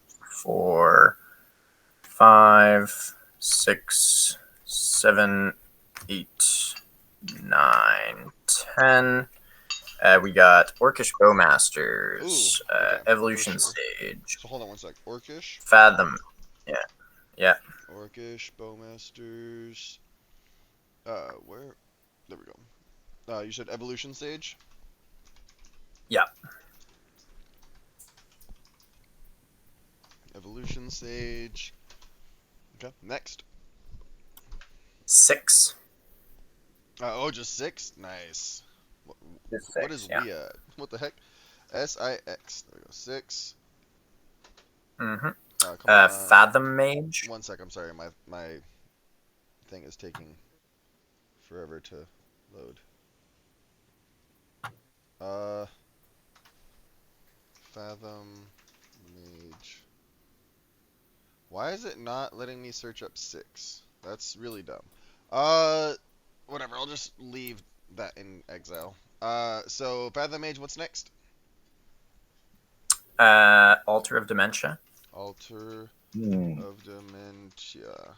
4, 5, 6, 7, 8, 9, 10. We got Orcish Bowmasters, Ooh, okay, Evolution for sure. Stage, So hold on one sec. Orcish. Fathom. Yeah. Orcish, Bowmasters. Where? There we go. You said Evolution Stage? Yeah. Evolution Sage. Okay, next. 6. Just 6? Nice. Just What 6, is yeah. we at? What the heck? SIX. There we go. 6. Mm-hmm. Come on. Fathom Mage. One sec, I'm sorry. My thing is taking forever to load. Fathom Mage. Why is it not letting me search up 6? That's really dumb. Whatever. I'll just leave that in exile. So Fathom Mage, what's next? Altar of Dementia. Altar Hmm. of Dementia.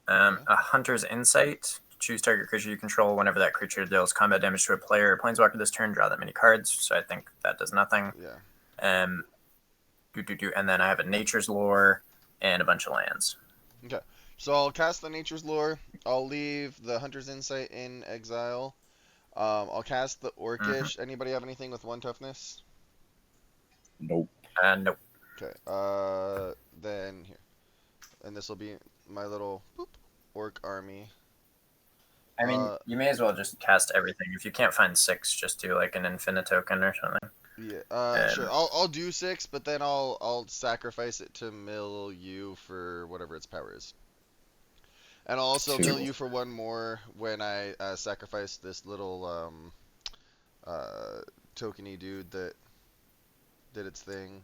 A Hunter's Insight. Choose target creature you control. Whenever that creature deals combat damage to a player or planeswalker this turn, draw that many cards. So I think that does nothing. Yeah. And then I have a Nature's Lore and a bunch of lands. Okay. So I'll cast the Nature's Lore. I'll leave the Hunter's Insight in exile. I'll cast the Orcish. Anybody have anything with 1 toughness? Nope. Nope. Okay. Then here. And this will be my little orc army. I mean, you may as well just cast everything. If you can't find 6, just do like an infinite token or something. Yeah. Sure. I'll do 6, but then I'll sacrifice it to mill you for whatever its power is. And I'll also 2. mill you for 1 more when I sacrifice this little tokeny dude that did its thing.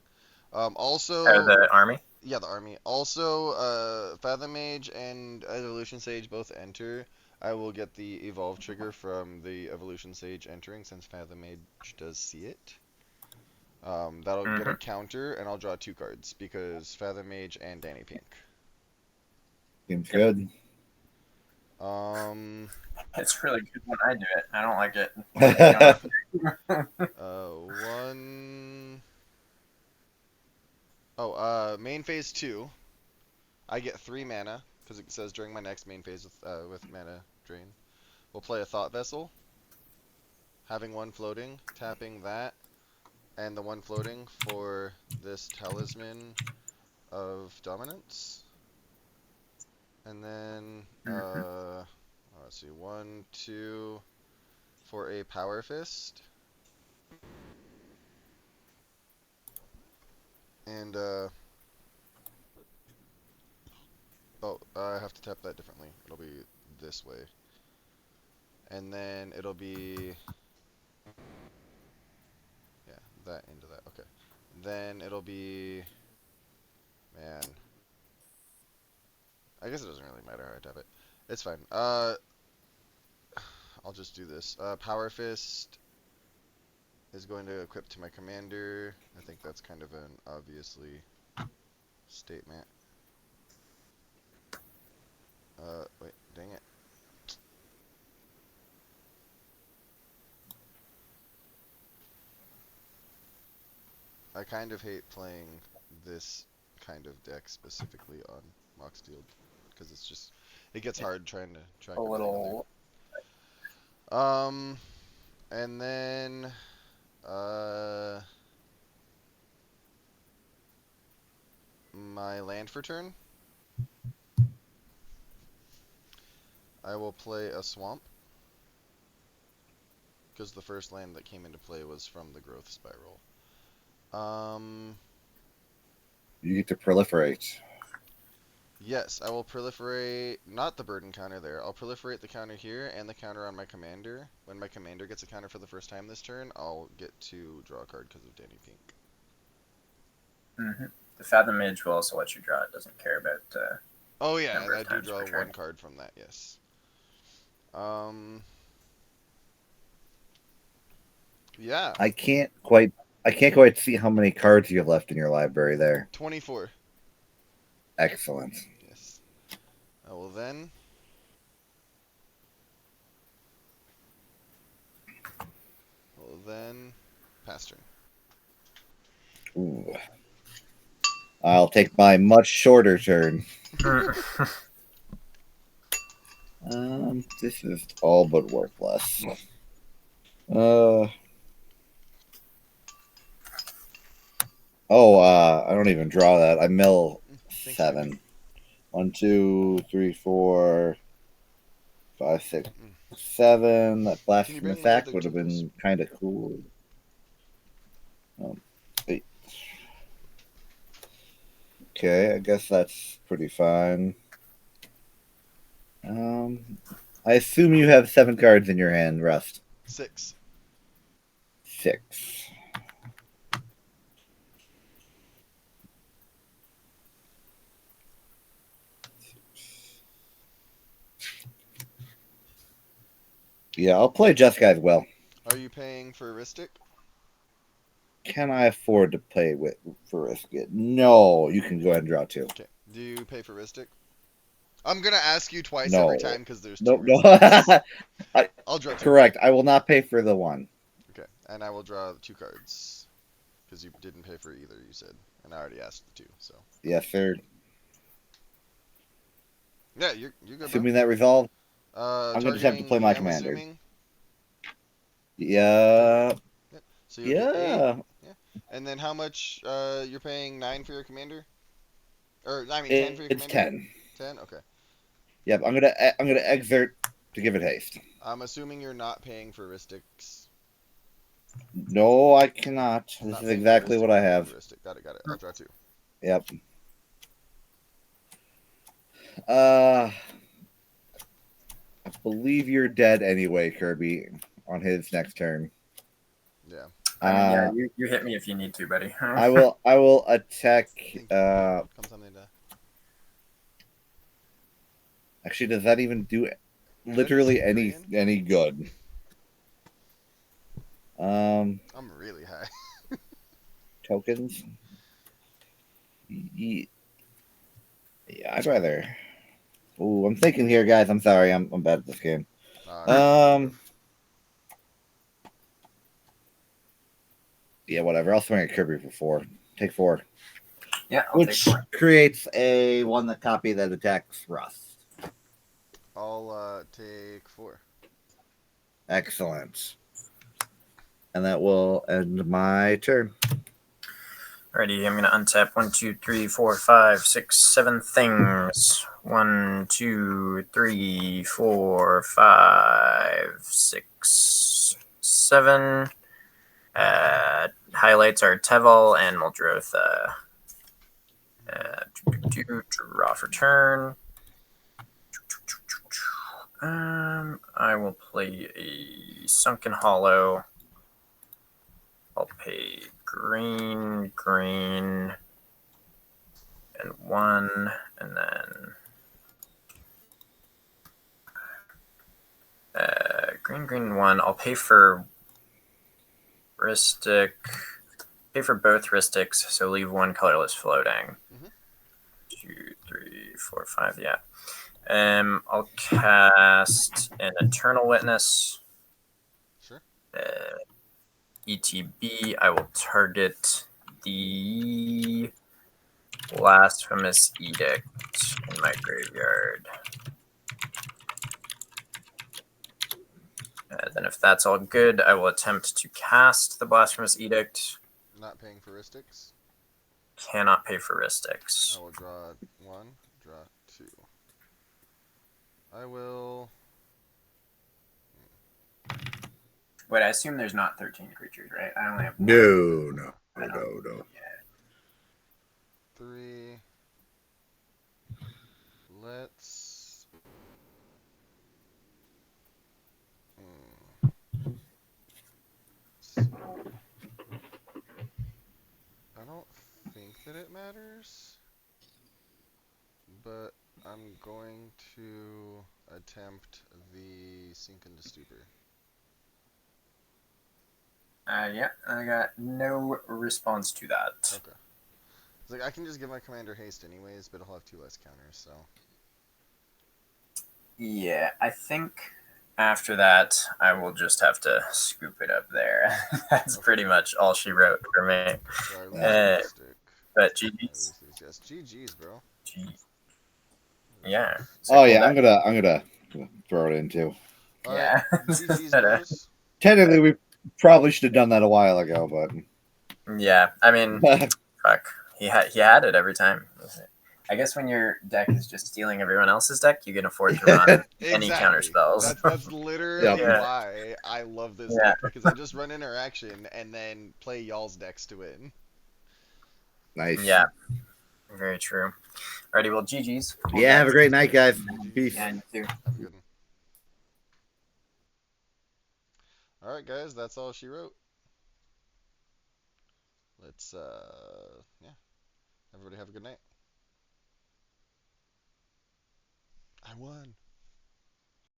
Also. The army. Yeah, the army. Also, Fathom Mage and Evolution Sage both enter. I will get the Evolve trigger from the Evolution Sage entering, since Fathom Mage does see it. That'll get a counter, and I'll draw 2 cards, because Fathom Mage and Danny Pink. Seems good. It's really good when I do it. I don't like it. 1... main phase 2. I get 3 mana, because it says during my next main phase with mana drain. We'll play a Thought Vessel, having 1 floating, tapping that, and the 1 floating for this Talisman of Dominance. And then, let's see, 1, 2, for a Power Fist. And, Oh, I have to tap that differently. It'll be this way. And then it'll be... Yeah, that into that. Okay. Then it'll be... Man. I guess it doesn't really matter how I tap it. It's fine. I'll just do this. Power Fist is going to equip to my commander. I think that's kind of an obviously statement. Wait, dang it. I kind of hate playing this kind of deck specifically on Mox Field because it's just it gets hard trying to track A everything on little. there. And then my land for turn. I will play a swamp because the first land that came into play was from the growth spiral. You get to proliferate. Yes, I will proliferate, not the burden counter there. I'll proliferate the counter here and the counter on my commander. When my commander gets a counter for the first time this turn, I'll get to draw a card because of Danny Pink. Mm-hmm. The Fathom Mage will also let you draw. It doesn't care about. Oh yeah, Number and of I do times draw per turn. one card from that, yes. Yeah, I can't quite see how many cards you have left in your library there. 24. Excellent. Yes. I will then... pass turn. Ooh. I'll take my much shorter turn. This is all but worthless. I don't even draw that. I mill Thanks, 7. 1, 2, 3, 4, 5, 6, Mm. 7. That Can you blasphemous bring my act other would have two, please? been kind of cool. 8. Okay, I guess that's pretty fine. I assume you have 7 cards in your hand, Rust. 6. 6. Yeah, I'll play Jessica as well. Are you paying for Ristic? Can I afford to pay for risk it? No, you can go ahead and draw 2. Okay. Do you pay for Ristic? I'm gonna ask you twice No. every time because there's 2 Nope, no. Ristics. I'll draw 2. Correct. I will not pay for the 1. Okay, and I will draw 2 cards because you didn't pay for either. You said, and I already asked the 2. So Yes, sir. yeah, you're good, bro. Assuming that resolved, I'm gonna just have to Targeting play me, my I'm commander. assuming. Yeah. Yep. So you'll get 8. Yeah. Yeah. And then how much? You're paying 9 for your commander, or I mean 10 for your It's commander. 10. 10. Okay. Yep. I'm gonna exert to give it haste. I'm assuming you're not paying for Ristics. No, I cannot. This Not is paying for exactly Ristic, what I not paying have. for Ristic. Got it. I'll draw 2. Yep. I believe you're dead anyway, Kirby, on his next turn. Yeah. I mean, yeah, you hit me if you need to, buddy. I will attack. Thank you. Comes on into. Actually, does that even do Is that literally Siberian? any good? I'm really high. Tokens. Yeah, I'd rather. Ooh, I'm thinking here, guys. I'm sorry. I'm bad at this game. Yeah, whatever. I'll swing at Kirby for 4. Take 4. Yeah, I'll Which take 4. creates a 1 copy that attacks Rust. I'll take 4. Excellent. And that will end my turn. Alrighty, I'm gonna untap 1, 2, 3, 4, 5, 6, 7 things. 1, 2, 3, 4, 5, 6, 7. Highlights are Teval and Muldroth. Draw for turn. I will play a Sunken Hollow. I'll pay green, green, and 1, and then green, green, 1. I'll pay for Rhystic. Pay for both Rhystics, so leave 1 colorless floating. Mhm. 2, 3, 4, 5. Yeah. I'll cast an Eternal Witness. Sure. ETB. I will target the Blasphemous Edict in my graveyard. Then, if that's all good, I will attempt to cast the Blasphemous Edict. Not paying for Rhystics. Cannot pay for Rhystics. I will draw 1, draw 2. I will. Wait, I assume there's not 13 creatures, right? I only have one. No. I don't. No. 3. Let's. See. I don't think that it matters, but I'm going to attempt the Sink into Stupor. Yeah, I got no response to that. Okay. It's like I can just give my commander haste anyways, but I'll have 2 less counters, so. Yeah, I think after that, I will just have to scoop it up there. That's Okay. pretty much all she wrote for me. So I lose Yeah. Mystic. But I GG's. lose these. Yes, GG's, bro. Yeah. Oh yeah, I'm gonna throw it in too. Yeah. GG's, boys. Technically, we probably should have done that a while ago, but Yeah, I mean, fuck. He had it every time. I guess when your deck is just stealing everyone else's deck, you can afford to run any counter spells. That's literally Yeah. why I love this Yeah. deck, because I just run interaction and then play y'all's decks to win. nice. Yeah, very true. Alrighty, well, GG's. Yeah. Have a great night, guys. GG's. Peace. Yeah, you too. Have a good one. Alright, guys, that's all she wrote. Let's, yeah. Everybody have a good night. I won.